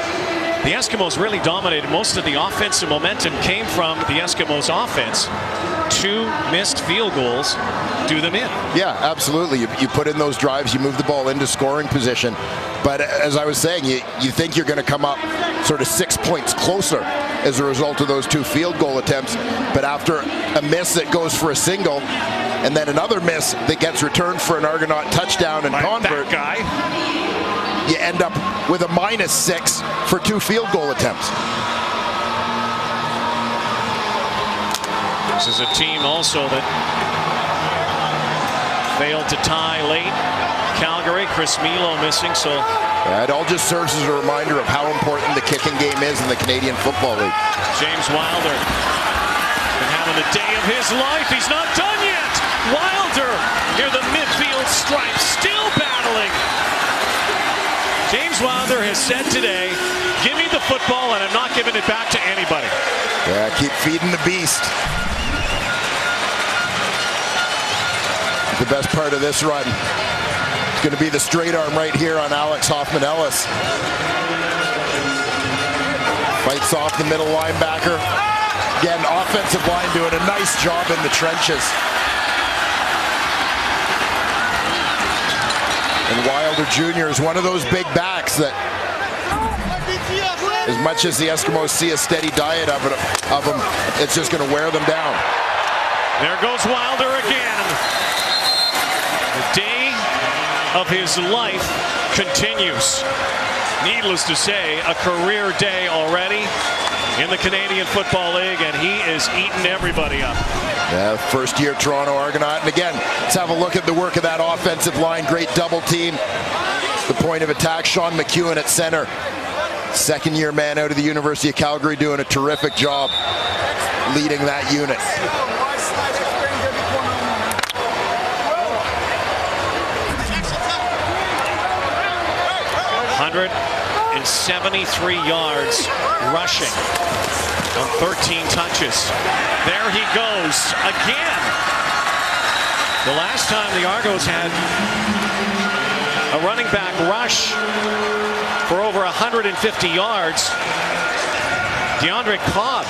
the Eskimos really dominated. Most of the offensive momentum came from the Eskimos offense. 2 missed field goals do them in. Yeah, absolutely. You put in those drives, you move the ball into scoring position. But as I was saying, you think you're going to come up sort of 6 points closer as a result of those 2 field goal attempts. But after a miss that goes for a single, and then another miss that gets returned for an Argonaut touchdown and convert, that guy, you end up with a -6 for 2 field goal attempts. This is a team also that failed to tie late. Calgary, Chris Milo missing, so it all just serves as a reminder of how important the kicking game is in the Canadian Football League. James Wilder been having the day of his life. He's not done yet. Wilder near the midfield stripe, still battling. James Wilder has said today, give me the football and I'm not giving it back to anybody. Yeah, keep feeding the beast. The best part of this run is going to be the straight arm right here on Alex Hoffman-Ellis. Fights off the middle linebacker. Again, offensive line doing a nice job in the trenches. And Wilder Jr. is one of those big backs that, as much as the Eskimos see a steady diet of them, it's just going to wear them down. There goes Wilder again. The day of his life continues. Needless to say, a career day already in the Canadian Football League, and he is eating everybody up. Yeah, first-year Toronto Argonaut. And again, let's have a look at the work of that offensive line. Great double team. The point of attack, Sean McEwen at center. Second-year man out of the University of Calgary, doing a terrific job leading that unit. 173 yards rushing on 13 touches. There he goes again. The last time the Argos had a running back rush for over 150 yards, DeAndre Cobb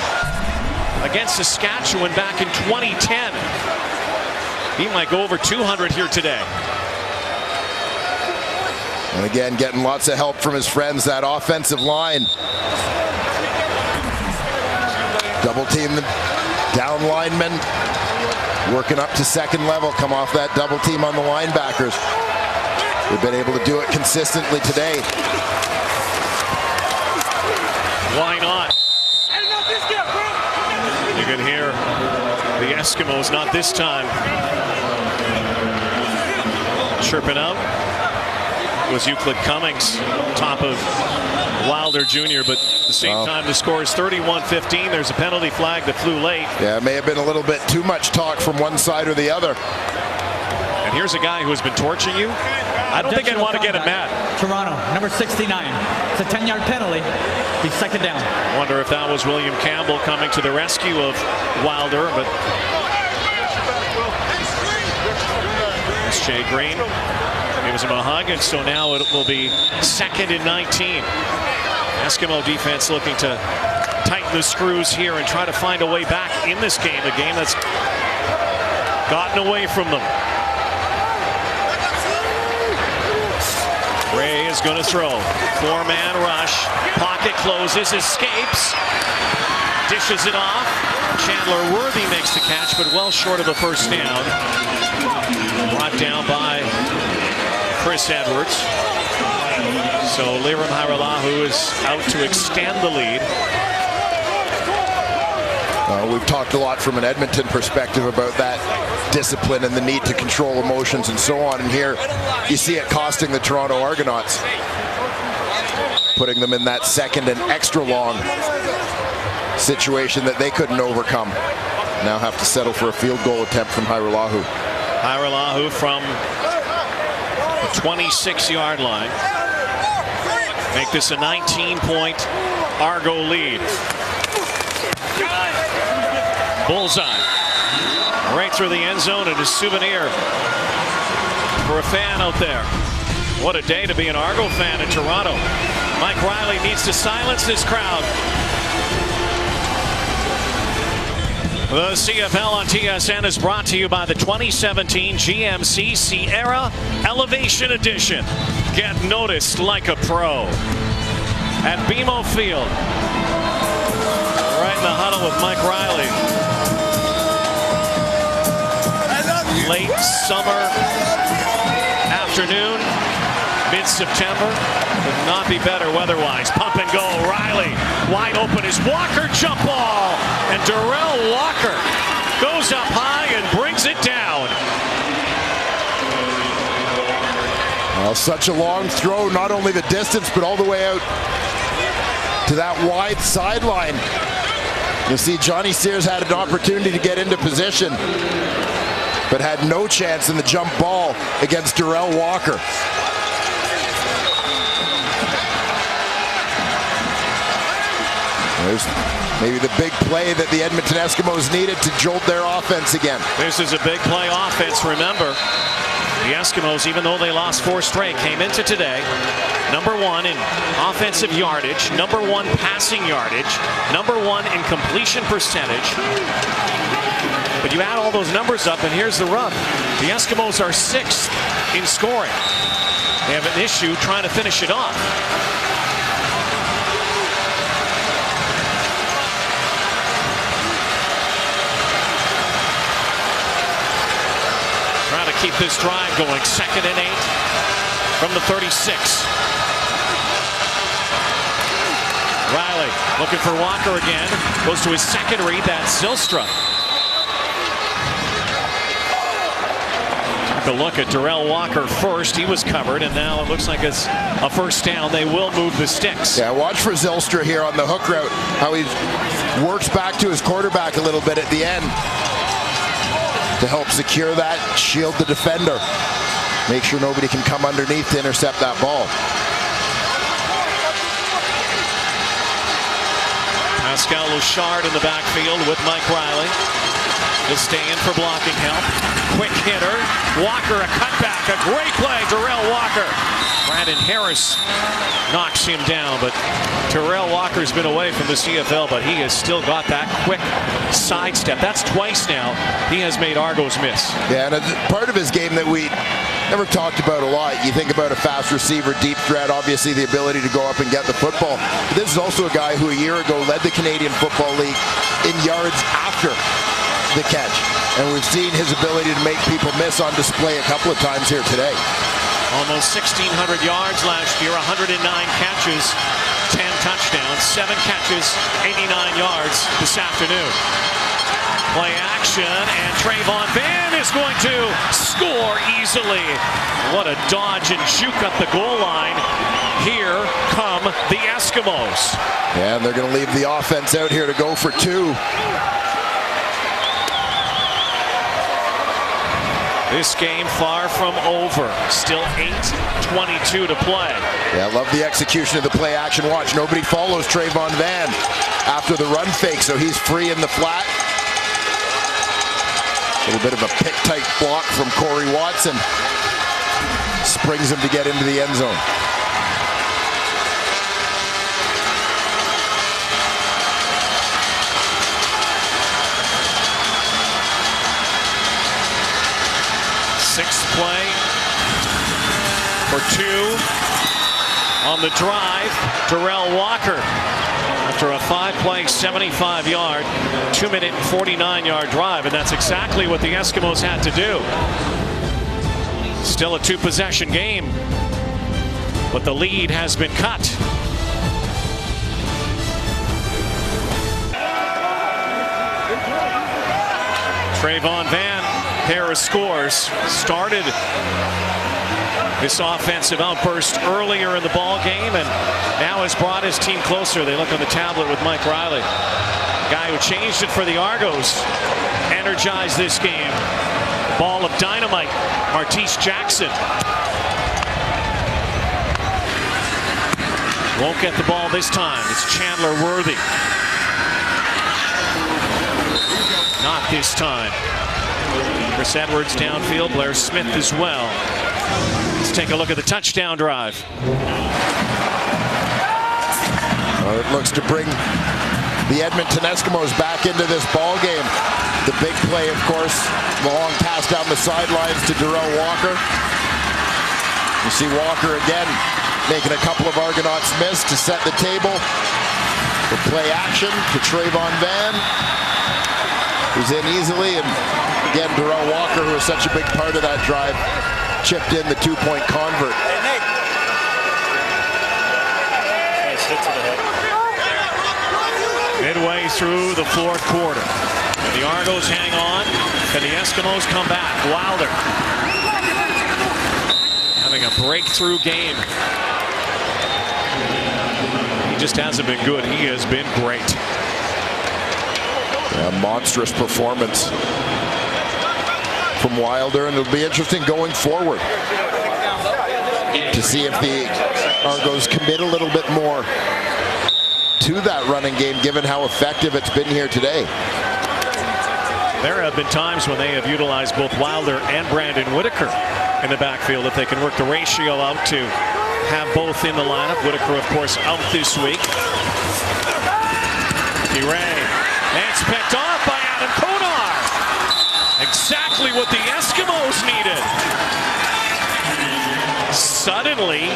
against Saskatchewan back in 2010. He might go over 200 here today. And again, getting lots of help from his friends, that offensive line. Double team the down linemen. Working up to second level, come off that double team on the linebackers. They've been able to do it consistently today. Why not? You can hear the Eskimos, not this time, chirping out. It was Euclid Cummings, top of Wilder Jr., but at the same time the score is 31-15. There's a penalty flag that flew late. Yeah, it may have been a little bit too much talk from one side or the other. And here's a guy who has been torching you. I don't think I'd want to get him mad. Toronto, number 69. It's a 10-yard penalty. He's second down. I wonder if that was William Campbell coming to the rescue of Wilder, but it's Jay Green. Gives him a hug, and so now it will be 2nd and 19. Eskimo defense looking to tighten the screws here and try to find a way back in this game, a game that's gotten away from them. Ray is going to throw. 4-man rush. Pocket closes, escapes, dishes it off. Chandler Worthy makes the catch, but well short of a first down. Brought down by Chris Edwards. So Liram Hairolahu is out to extend the lead. We've talked a lot from an Edmonton perspective about that discipline and the need to control emotions and so on. And here you see it costing the Toronto Argonauts, putting them in that second and extra long situation that they couldn't overcome. Now have to settle for a field goal attempt from Hairolahu. Hairolahu from the 26-yard line. Make this a 19-point Argo lead. Bullseye. Right through the end zone, and a souvenir for a fan out there. What a day to be an Argo fan in Toronto. Mike Riley needs to silence this crowd. The CFL on TSN is brought to you by the 2017 GMC Sierra Elevation Edition. Get noticed like a pro. At BMO Field. Right in the huddle with Mike Riley. Late summer afternoon, mid-September. Could not be better weather-wise. Pump and go. Riley wide open is Walker jump ball. And Darrell Walker goes up high and brings it down. Well, such a long throw, not only the distance, but all the way out to that wide sideline. You'll see Johnny Sears had an opportunity to get into position, but had no chance in the jump ball against Darrell Walker. There's maybe the big play that the Edmonton Eskimos needed to jolt their offense again. This is a big play offense. Remember, the Eskimos, even though they lost 4 straight, came into today #1 in offensive yardage, #1 passing yardage, #1 in completion percentage. But you add all those numbers up, and here's the rub. The Eskimos are 6th in scoring. They have an issue trying to finish it off. Trying to keep this drive going. 2nd and 8 from the 36. Riley looking for Walker again. Goes to his second read. That's Zylstra. A look at Darrell Walker first. He was covered, and now it looks like it's a first down. They will move the sticks. Yeah, watch for Zylstra here on the hook route, how he works back to his quarterback a little bit at the end to help secure that, shield the defender, make sure nobody can come underneath to intercept that ball. Pascal Louchard in the backfield with Mike Riley. He'll stay in for blocking help. Quick hitter. Walker, a cutback. A great play. Darrell Walker. Brandon Harris knocks him down, but Darrell Walker's been away from the CFL, but he has still got that quick sidestep. That's twice now he has made Argos miss. Yeah, and it's part of his game that we never talked about a lot. You think about a fast receiver, deep threat, obviously the ability to go up and get the football. But this is also a guy who a year ago led the Canadian Football League in yards after the catch. And we've seen his ability to make people miss on display a couple of times here today. Almost 1,600 yards last year, 109 catches, 10 touchdowns, 7 catches, 89 yards this afternoon. Play action, and Trayvon Van is going to score easily. What a dodge and juke up the goal line. Here come the Eskimos. Yeah, and they're going to leave the offense out here to go for 2. This game far from over. Still 8:22 to play. Yeah, I love the execution of the play action. Watch, nobody follows Trayvon Van after the run fake, so he's free in the flat. A little bit of a pick-tight block from Corey Watson. Springs him to get into the end zone. Sixth play for 2 on the drive. Darrell Walker, after a 5-play, 75-yard, 2-minute and 49-yard drive, and that's exactly what the Eskimos had to do. Still a 2-possession game, but the lead has been cut. Trayvon Van, pair of scores, started this offensive outburst earlier in the ball game and now has brought his team closer. They look on the tablet with Mike Riley. Guy who changed it for the Argos, energized this game. Ball of dynamite, Martese Jackson. Won't get the ball this time. It's Chandler Worthy. Not this time. Chris Edwards downfield, Blair Smith as well. Let's take a look at the touchdown drive. Well, it looks to bring the Edmonton Eskimos back into this ball game. The big play, of course, the long pass down the sidelines to Darrell Walker. You see Walker again making a couple of Argonauts miss to set the table. The play action to Trayvon Van, who's in easily, and again Darrell Walker, who is such a big part of that drive, chipped in the 2-point convert. Midway through the fourth quarter. Can the Argos hang on? Can the Eskimos come back? Wilder having a breakthrough game. He just hasn't been good. He has been great. A monstrous performance from Wilder, and it'll be interesting going forward to see if the Argos commit a little bit more to that running game, given how effective it's been here today. There have been times when they have utilized both Wilder and Brandon Whitaker in the backfield, if they can work the ratio out to have both in the lineup. Whitaker, of course, out this week. Ray. It's picked off by Adam Konar. Exactly what the Eskimos needed. Suddenly,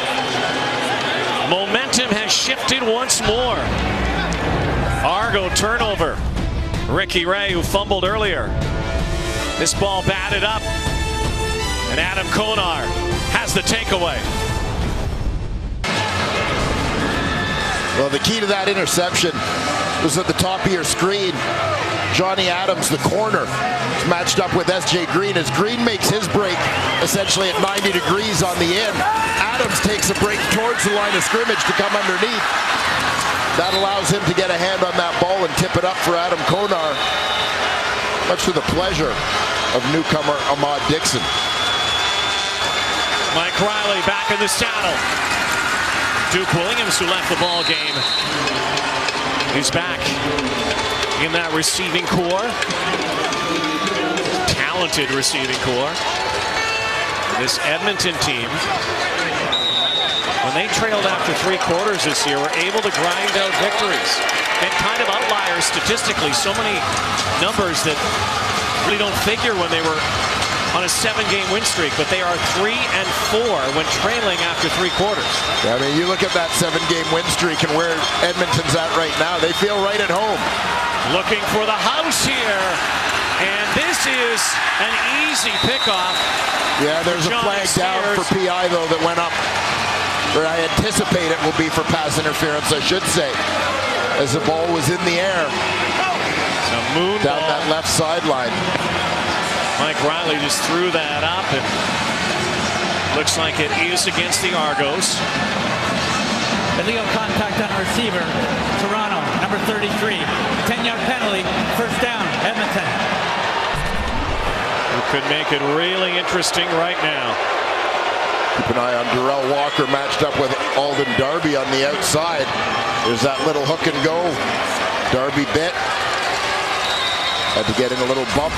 momentum has shifted once more. Argo turnover. Ricky Ray, who fumbled earlier. This ball batted up, and Adam Konar has the takeaway. Well, the key to that interception was at the top of your screen. Johnny Adams, the corner, is matched up with S.J. Green as Green makes his break essentially at 90 degrees on the in. Adams takes a break towards the line of scrimmage to come underneath. That allows him to get a hand on that ball and tip it up for Adam Konar, much to the pleasure of newcomer Ahmad Dixon. Mike Riley back in the saddle. Duke Williams, who left the ball game is back in that receiving core. Talented receiving core. This Edmonton team, when they trailed after 3 quarters this year, were able to grind out victories. And kind of outliers statistically. So many numbers that really don't figure when they were on a 7-game win streak, but they are 3-4 when trailing after 3 quarters. Yeah, I mean, you look at that 7-game win streak and where Edmonton's at right now, they feel right at home. Looking for the house here, and this is an easy pickoff. Yeah, there's a flag down for PI, though, that went up, or I anticipate it will be for pass interference, I should say, as the ball was in the air. A moon down ball. That left sideline. Mike Riley just threw that up, and looks like it is against the Argos. Illegal contact on a receiver. Toronto, number 33. 10-yard penalty. First down, Edmonton. Who could make it really interesting right now. Keep an eye on Darrell Walker matched up with Alden Darby on the outside. There's that little hook and go. Darby bit. Had to get in a little bump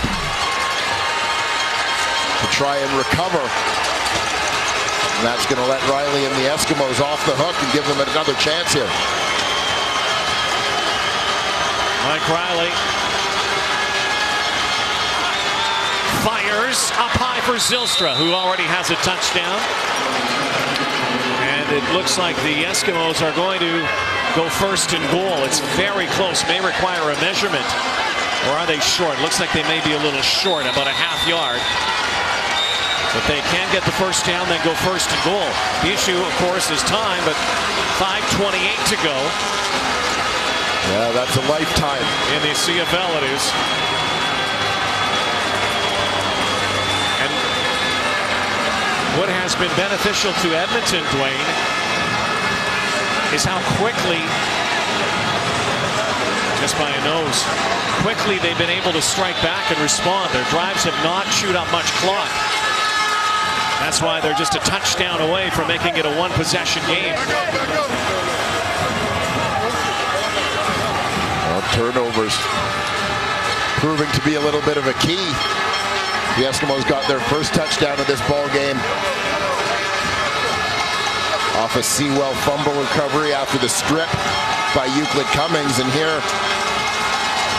to try and recover. And that's going to let Riley and the Eskimos off the hook and give them another chance here. Mike Riley fires up high for Zylstra, who already has a touchdown. And it looks like the Eskimos are going to go first and goal. It's very close, may require a measurement. Or are they short? Looks like they may be a little short, about a half yard. But they can get the first down, then go first and goal. The issue, of course, is time, but 5:28 to go. Yeah, that's a lifetime. In the CFL it is. And what has been beneficial to Edmonton, Dwayne, is how quickly, just by a nose, quickly they've been able to strike back and respond. Their drives have not chewed up much clock. That's why they're just a touchdown away from making it a 1-possession game. Well, turnovers proving to be a little bit of a key. The Eskimos got their first touchdown of this ball game off a Sewell fumble recovery after the strip by Euclid Cummings, and here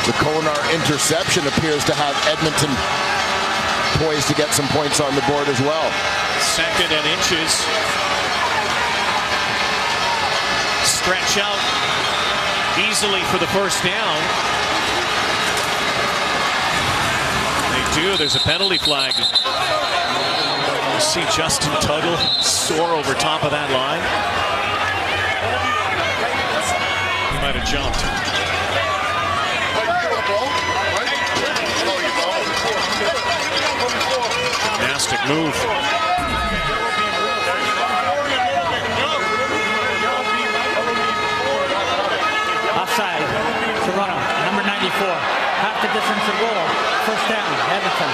the Konar interception appears to have Edmonton poised to get some points on the board as well. 2nd and inches. Stretch out easily for the first down. They do. There's a penalty flag. You see Justin Tuggle soar over top of that line. He might have jumped. Gymnastic move. Offside. Toronto, number 94. Half the distance to goal. First down, Edmonton.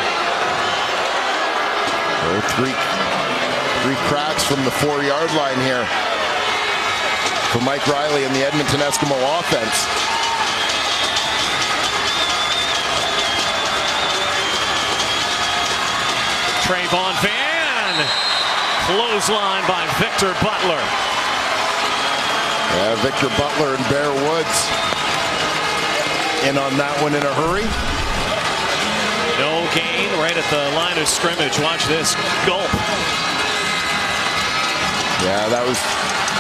Three cracks from the 4-yard line here for Mike Riley and the Edmonton Eskimo offense. Trayvon Van, clothesline by Victor Butler. Yeah, Victor Butler and Bear Woods in on that one in a hurry. No gain right at the line of scrimmage. Watch this. Gulp. Yeah, that was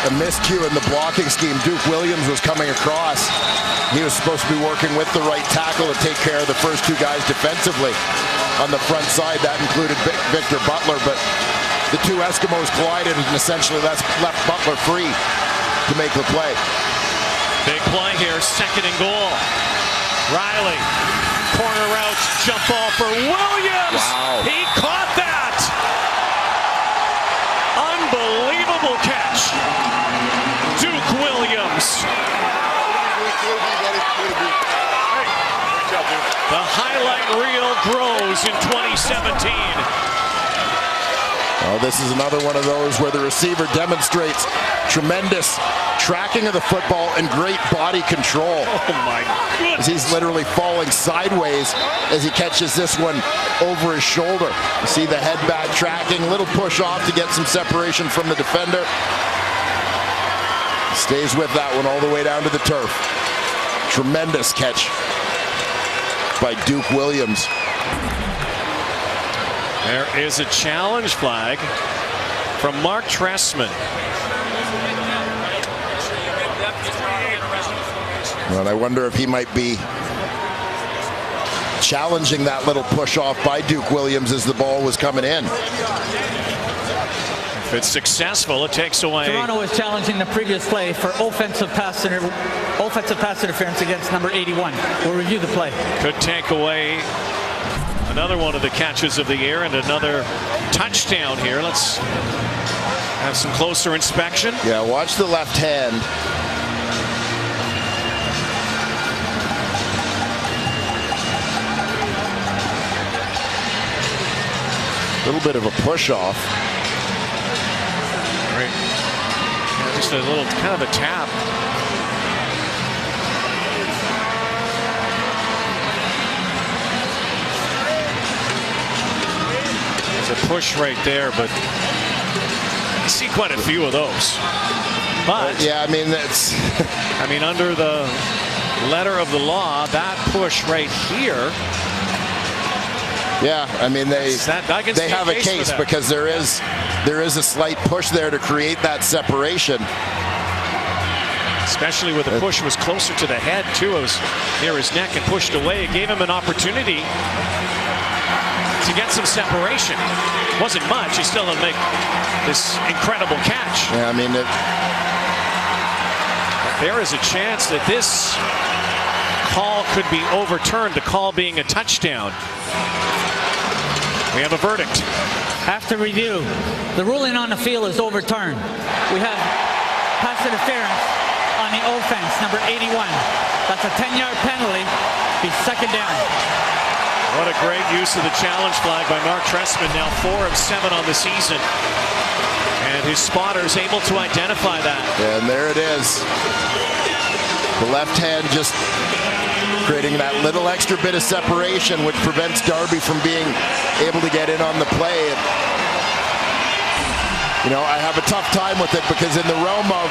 a miscue in the blocking scheme. Duke Williams was coming across. He was supposed to be working with the right tackle to take care of the first 2 guys defensively on the front side. That included Victor Butler, but the 2 Eskimos collided and essentially left Butler free to make the play. Big play here, 2nd and goal. Riley, corner route, jump ball for Williams. Wow. He caught that. Unbelievable catch. Duke Williams. The highlight reel grows in 2017. Oh, this is another one of those where the receiver demonstrates tremendous tracking of the football and great body control. Oh my goodness. He's literally falling sideways as he catches this one over his shoulder. You see the head back tracking, little push off to get some separation from the defender. Stays with that one all the way down to the turf. Tremendous catch by Duke Williams. There is a challenge flag from Mark Trestman. And I wonder if he might be challenging that little push off by Duke Williams as the ball was coming in. If it's successful, it takes away. Toronto was challenging the previous play for offensive pass interference against number 81. We'll review the play. Could take away another one of the catches of the year and another touchdown here. Let's have some closer inspection. Yeah, watch the left hand. A little bit of a push off. Right. Yeah, just a little kind of a tap. There's a push right there, but I see quite a few of those. But yeah, I mean that's I mean, under the letter of the law, that push right here. Yeah, I mean they have a case because there is a slight push there to create that separation. Especially with the push was closer to the head too. It was near his neck and pushed away. It gave him an opportunity to get some separation. Wasn't much. He still didn't make this incredible catch. Yeah, I mean there is a chance that this call could be overturned. The call being a touchdown. We have a verdict. After review, the ruling on the field is overturned. We have pass interference on the offense, number 81. That's a 10-yard penalty. Be second down. What a great use of the challenge flag by Mark Trestman. Now 4 of 7 on the season. And his spotters able to identify that. And there it is. The left hand just creating that little extra bit of separation, which prevents Darby from being able to get in on the play. And, you know, I have a tough time with it because in the realm of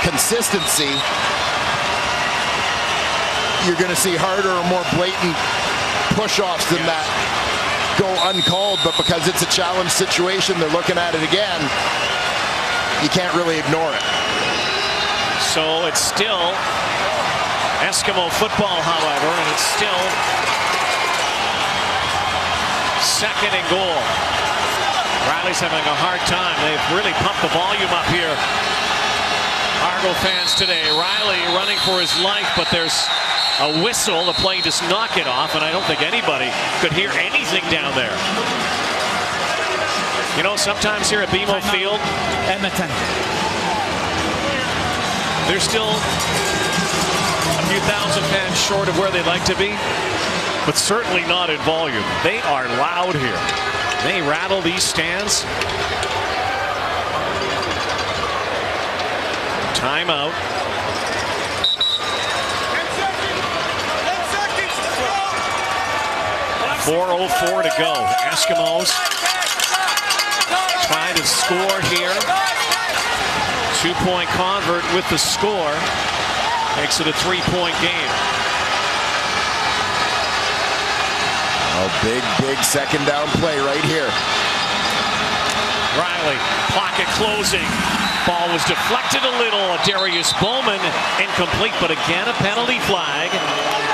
consistency, you're going to see harder or more blatant push-offs than that go uncalled. But because it's a challenge situation, they're looking at it again. You can't really ignore it. So it's still Eskimo football, however, and it's still second and goal. Riley's having a hard time. They've really pumped the volume up here. Argo fans today. Riley running for his life, but there's a whistle. The play does not get off, and I don't think anybody could hear anything down there. You know, sometimes here at BMO Field, Edmonton, they're still a few thousand fans short of where they'd like to be, but certainly not in volume. They are loud here. They rattle these stands. Timeout. 4:04 to go. Eskimos trying to score here. 2-point convert with the score. Makes it a 3-point game. Oh, big second down play right here. Riley, pocket closing. Ball was deflected a little. Darius Bowman incomplete, but again a penalty flag.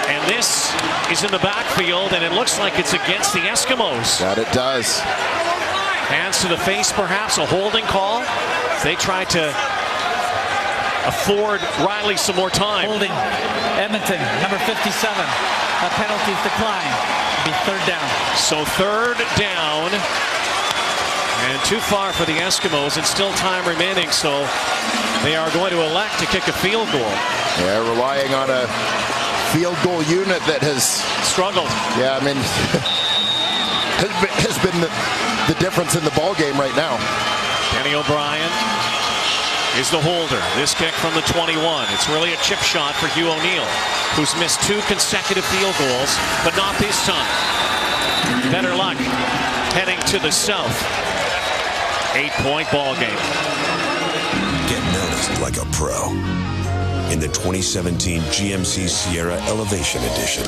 And this is in the backfield, and it looks like it's against the Eskimos. That it does. Hands to the face, perhaps a holding call. They try to afford Riley some more time. Holding Edmonton, number 57. A penalty's declined. It'll be third down. So third down. And too far for the Eskimos, and still time remaining, so they are going to elect to kick a field goal. Yeah, relying on a field goal unit that has struggled. Yeah, I mean, has been the difference in the ball game right now. Kenny O'Brien is the holder. This kick from the 21. It's really a chip shot for Hugh O'Neill, who's missed 2 consecutive field goals, but not this time. Better luck heading to the south. 8-point ball game. Get noticed like a pro in the 2017 GMC Sierra Elevation Edition.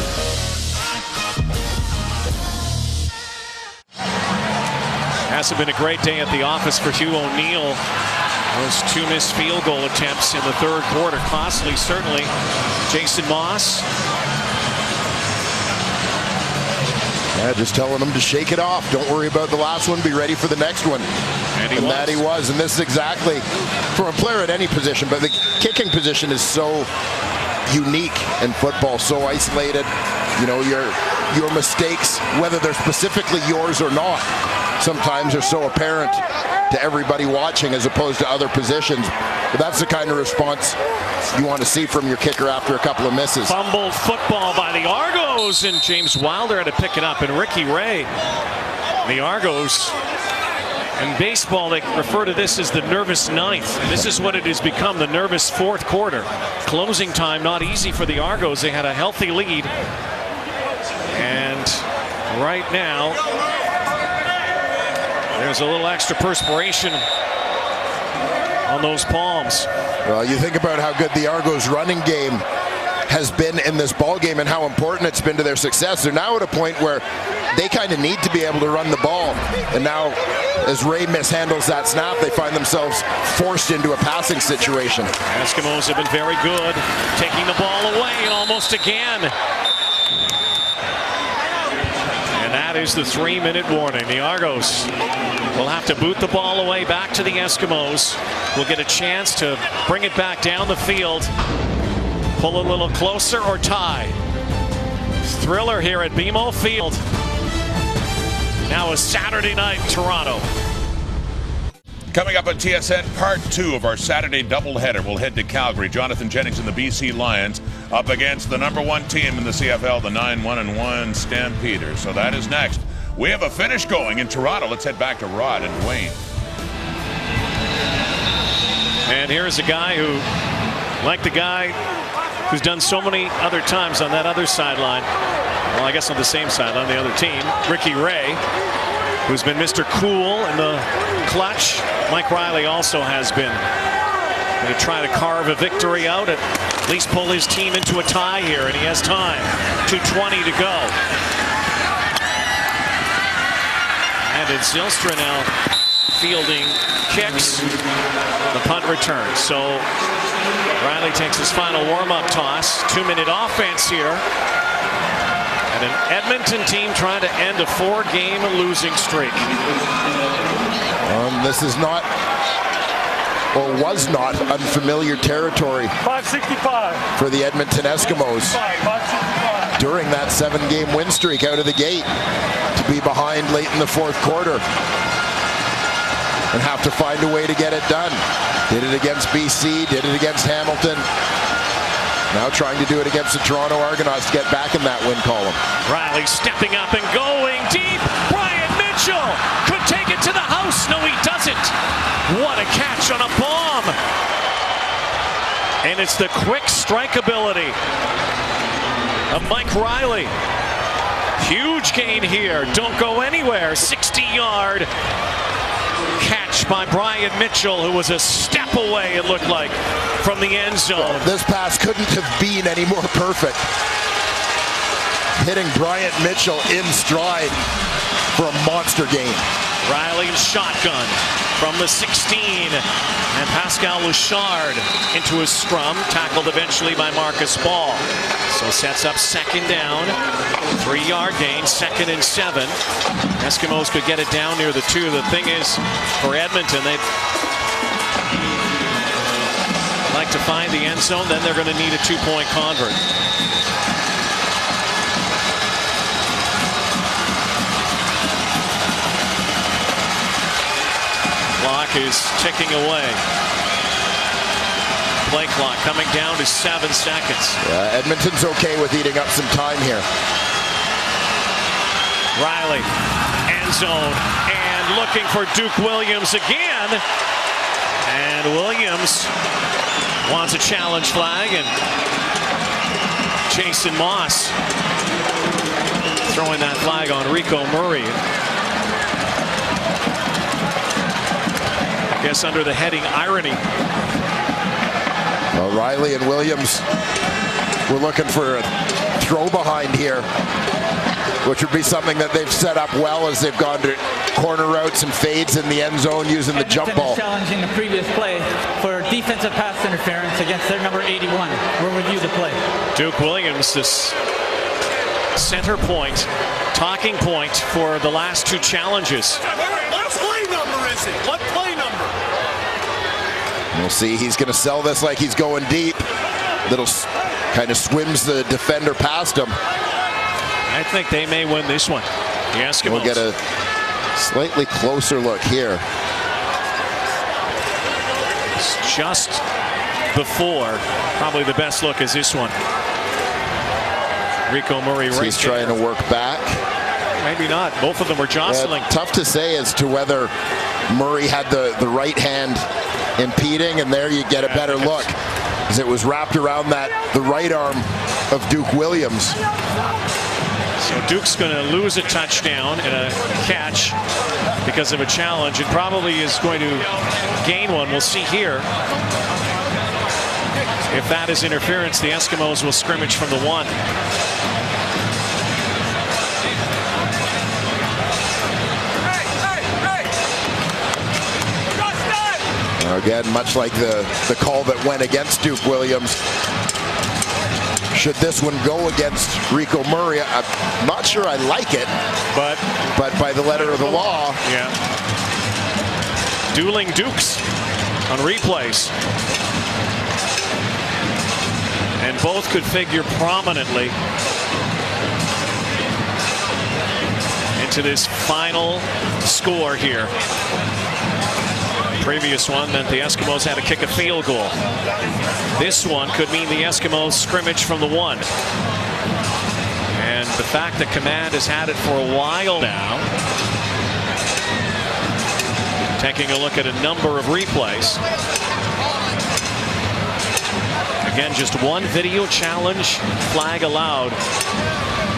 Hasn't been a great day at the office for Hugh O'Neill. Those 2 missed field goal attempts in the third quarter. Costly, certainly. Jason Moss. Yeah, just telling him to shake it off. Don't worry about the last one. Be ready for the next one. And that he was. And this is exactly, for a player at any position, but the kicking position is so unique in football, so isolated. You know, your mistakes, whether they're specifically yours or not, sometimes are so apparent to everybody watching as opposed to other positions. But that's the kind of response you want to see from your kicker after a couple of misses. Fumbled football by the Argos, and James Wilder had to pick it up. And Ricky Ray, the Argos, in baseball they refer to this as the nervous ninth. And this is what it has become, the nervous fourth quarter. Closing time not easy for the Argos. They had a healthy lead. And right now, there's a little extra perspiration on those palms. Well, you think about how good the Argos running game has been in this ball game and how important it's been to their success. They're now at a point where they kind of need to be able to run the ball. And now, as Ray mishandles that snap, they find themselves forced into a passing situation. Eskimos have been very good, taking the ball away, and almost again. And that is the 3-minute warning. The Argos will have to boot the ball away back to the Eskimos. We'll get a chance to bring it back down the field, pull a little closer, or tie. Thriller here at BMO Field. Now a Saturday night in Toronto. Coming up on TSN, part 2 of our Saturday doubleheader. We'll head to Calgary. Jonathan Jennings and the BC Lions up against the #1 team in the CFL, the 9-1-1 Stampeders. So that is next. We have a finish going in Toronto. Let's head back to Rod and Dwayne. And here's a guy who, like the guy who's done so many other times on that other sideline, well, I guess on the same sideline, the other team, Ricky Ray, who's been Mr. Cool in the clutch. Mike Riley also has been. Going to try to carve a victory out, at least pull his team into a tie here, and he has time. 2:20 to go. And it's Zylstra now fielding kicks. The punt return. So Riley takes his final warm-up toss. 2-minute offense here. And an Edmonton team trying to end a 4-game losing streak. This is not, or was not, unfamiliar territory 565 for the Edmonton Eskimos during that 7-game win streak out of the gate, to be behind late in the fourth quarter and have to find a way to get it done. Did it against BC, did it against Hamilton. Now trying to do it against the Toronto Argonauts to get back in that win column. Riley stepping up and going deep. Brian Mitchell could take it to the house. No, he doesn't. What a catch on a bomb. And it's the quick strike ability of Mike Riley. Huge gain here. Don't go anywhere. 60-yard catch by Brian Mitchell, who was a step away, it looked like, from the end zone. This pass couldn't have been any more perfect. Hitting Bryant Mitchell in stride for a monster game. Riley in shotgun from the 16, and Pascal Louchard into a scrum, tackled eventually by Marcus Ball. So sets up second down, 3-yard gain, 2nd and 7. Eskimos could get it down near the 2. The thing is, for Edmonton, they'd like to find the end zone, then they're going to need a 2-point convert. Clock is ticking away. Play clock coming down to 7 seconds. Edmonton's okay with eating up some time here. Riley, end zone, and looking for Duke Williams again. And Williams wants a challenge flag, and Jason Moss throwing that flag on Rico Murray. I guess under the heading irony. Well, Riley and Williams were looking for a throw behind here, which would be something that they've set up well as they've gone to corner routes and fades in the end zone using the jump ball. Challenging the previous play for defensive pass interference against their number 81. We'll review the play. Duke Williams, this center point, talking point for the last two challenges. What play number is it? What play number? We'll see. He's going to sell this like he's going deep. Little kind of swims the defender past him. I think they may win this one. The Eskimos. We'll get a slightly closer look here. It's just before. Probably the best look is this one. Rico Murray right He's trying to work back. Maybe not. Both of them were jostling. Yeah, tough to say as to whether Murray had the right hand impeding, and there you get a better look as it was wrapped around the right arm of Duke Williams. So Duke's going to lose a touchdown and a catch because of a challenge, and probably is going to gain one. We'll see here. If that is interference, the Eskimos will scrimmage from the 1. Again, much like the call that went against Duke Williams, should this one go against Rico Murray, I'm not sure I like it, but by the letter of the law. Yeah. Dueling Dukes on replays. And both could figure prominently into this final score here. Previous one meant the Eskimos had to kick a field goal. This one could mean the Eskimos scrimmage from the 1. And the fact that Command has had it for a while now, taking a look at a number of replays. Again, just one video challenge flag allowed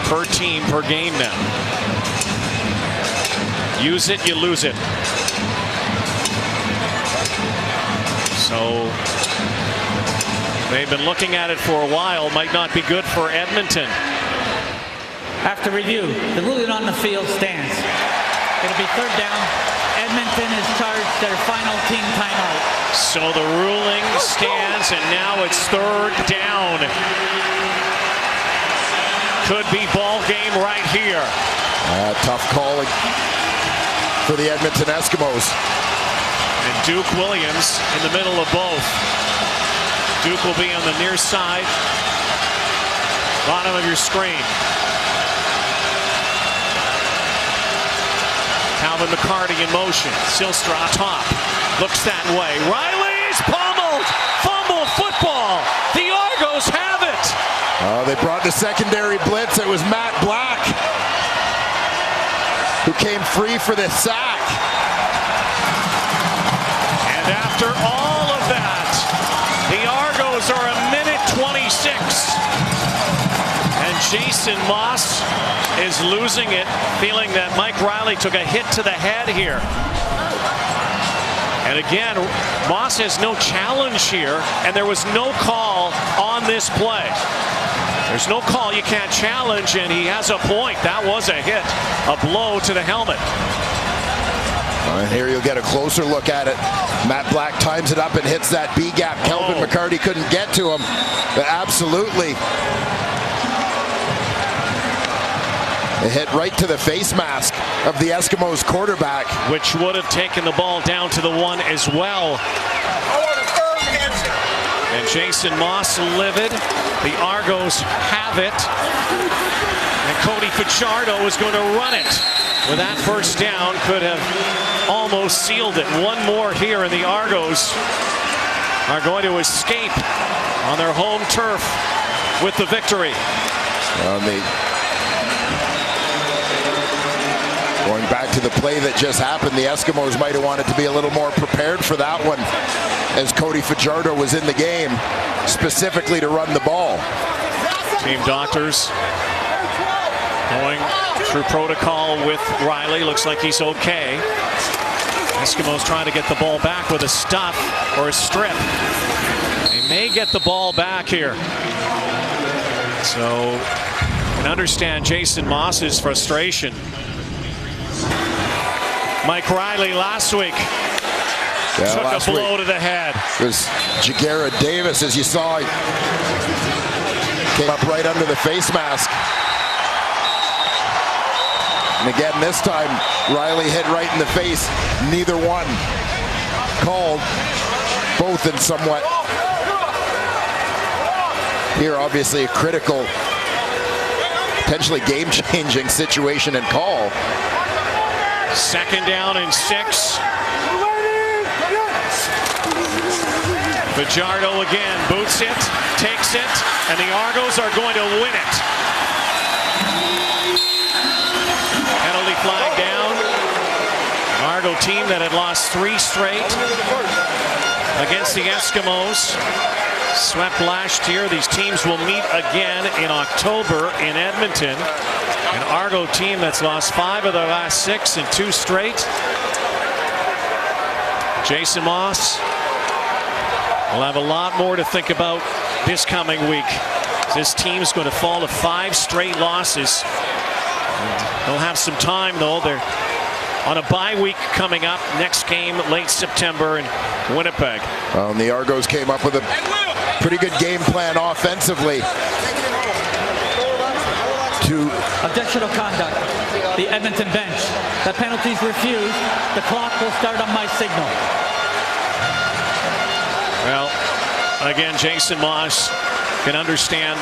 per team per game now. Use it, you lose it. So they've been looking at it for a while. Might not be good for Edmonton. After review, the ruling on the field stands. It'll be third down. Edmonton is charged their final team timeout. So the ruling stands, and now it's third down. Could be ball game right here. Tough calling for the Edmonton Eskimos. And Duke Williams in the middle of both. Duke will be on the near side, bottom of your screen. Calvin McCarty in motion. Silstra top. Looks that way. Riley's pummeled. Fumble football. The Argos have it. They brought the secondary blitz. It was Matt Black who came free for the sack. And after all of that, the Argos are a minute 26. And Jason Moss is losing it, feeling that Mike Riley took a hit to the head here. And again, Moss has no challenge here, and there was no call on this play. There's no call, you can't challenge, and he has a point. That was a hit, a blow to the helmet. And here you'll get a closer look at it. Matt Black times it up and hits that B gap. Calvin McCarty couldn't get to him. But absolutely. It hit right to the face mask of the Eskimos quarterback. Which would have taken the ball down to the 1 as well. And Jason Moss livid. The Argos have it. And Cody Fajardo is going to run it. With that first down, could have almost sealed it. One more here, and the Argos are going to escape on their home turf with the victory. Going back to the play that just happened, the Eskimos might have wanted to be a little more prepared for that one, as Cody Fajardo was in the game specifically to run the ball. Team doctors going through protocol with Riley. Looks like he's okay. Eskimos trying to get the ball back with a stuff or a strip. They may get the ball back here. So I can understand Jason Moss's frustration. Mike Riley last week took a blow to the head. It was Jagera Davis, as you saw, came up right under the face mask. And again, this time, Riley hit right in the face. Neither one called, both in somewhat. Here, obviously, a critical, potentially game-changing situation and call. 2nd down and 6. Fajardo again boots it, takes it, and the Argos are going to win it. Penalty flag down. An Argo team that had lost 3 straight against the Eskimos. Swept last year. These teams will meet again in October in Edmonton. An Argo team that's lost 5 of their last 6 and 2 straight. Jason Moss will have a lot more to think about this coming week. This team's going to fall to 5 straight losses. They'll have some time, though. They're on a bye week coming up. Next game late September in Winnipeg. Well, and the Argos came up with a pretty good game plan offensively. Objectional conduct. The Edmonton bench. The penalty's refused. The clock will start on my signal. Well, again, Jason Moss can understand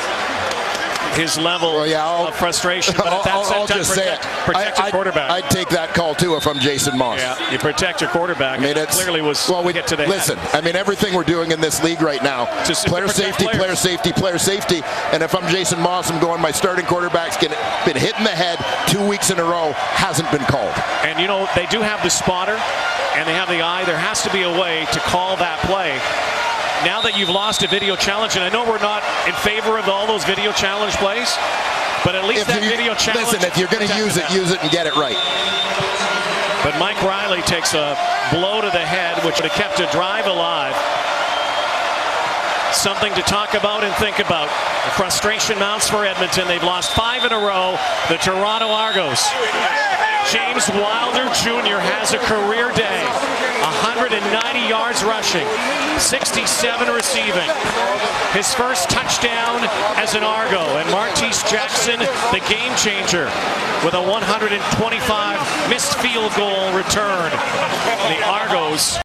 his level of frustration. But at that I'll just say it. Protect your quarterback. I'd take that call too if I'm Jason Moss. Yeah, you protect your quarterback. I mean, it clearly was get to the listen, head. I mean, everything we're doing in this league right now, player safety, player safety, player safety. And if I'm Jason Moss, I'm going, my starting quarterback's been hit in the head 2 weeks in a row, hasn't been called. And, you know, they do have the spotter and they have the eye. There has to be a way to call that play. Now that you've lost a video challenge, and I know we're not in favor of all those video challenge plays, but at least that video challenge. Listen, if you're going to use it and get it right. But Mike Riley takes a blow to the head, which would have kept a drive alive. Something to talk about and think about. The frustration mounts for Edmonton. They've lost 5 in a row. The Toronto Argos. James Wilder Jr. has a career day. 190 yards rushing, 67 receiving. His first touchdown as an Argo. And Martese Jackson, the game changer, with a 125 missed field goal return. The Argos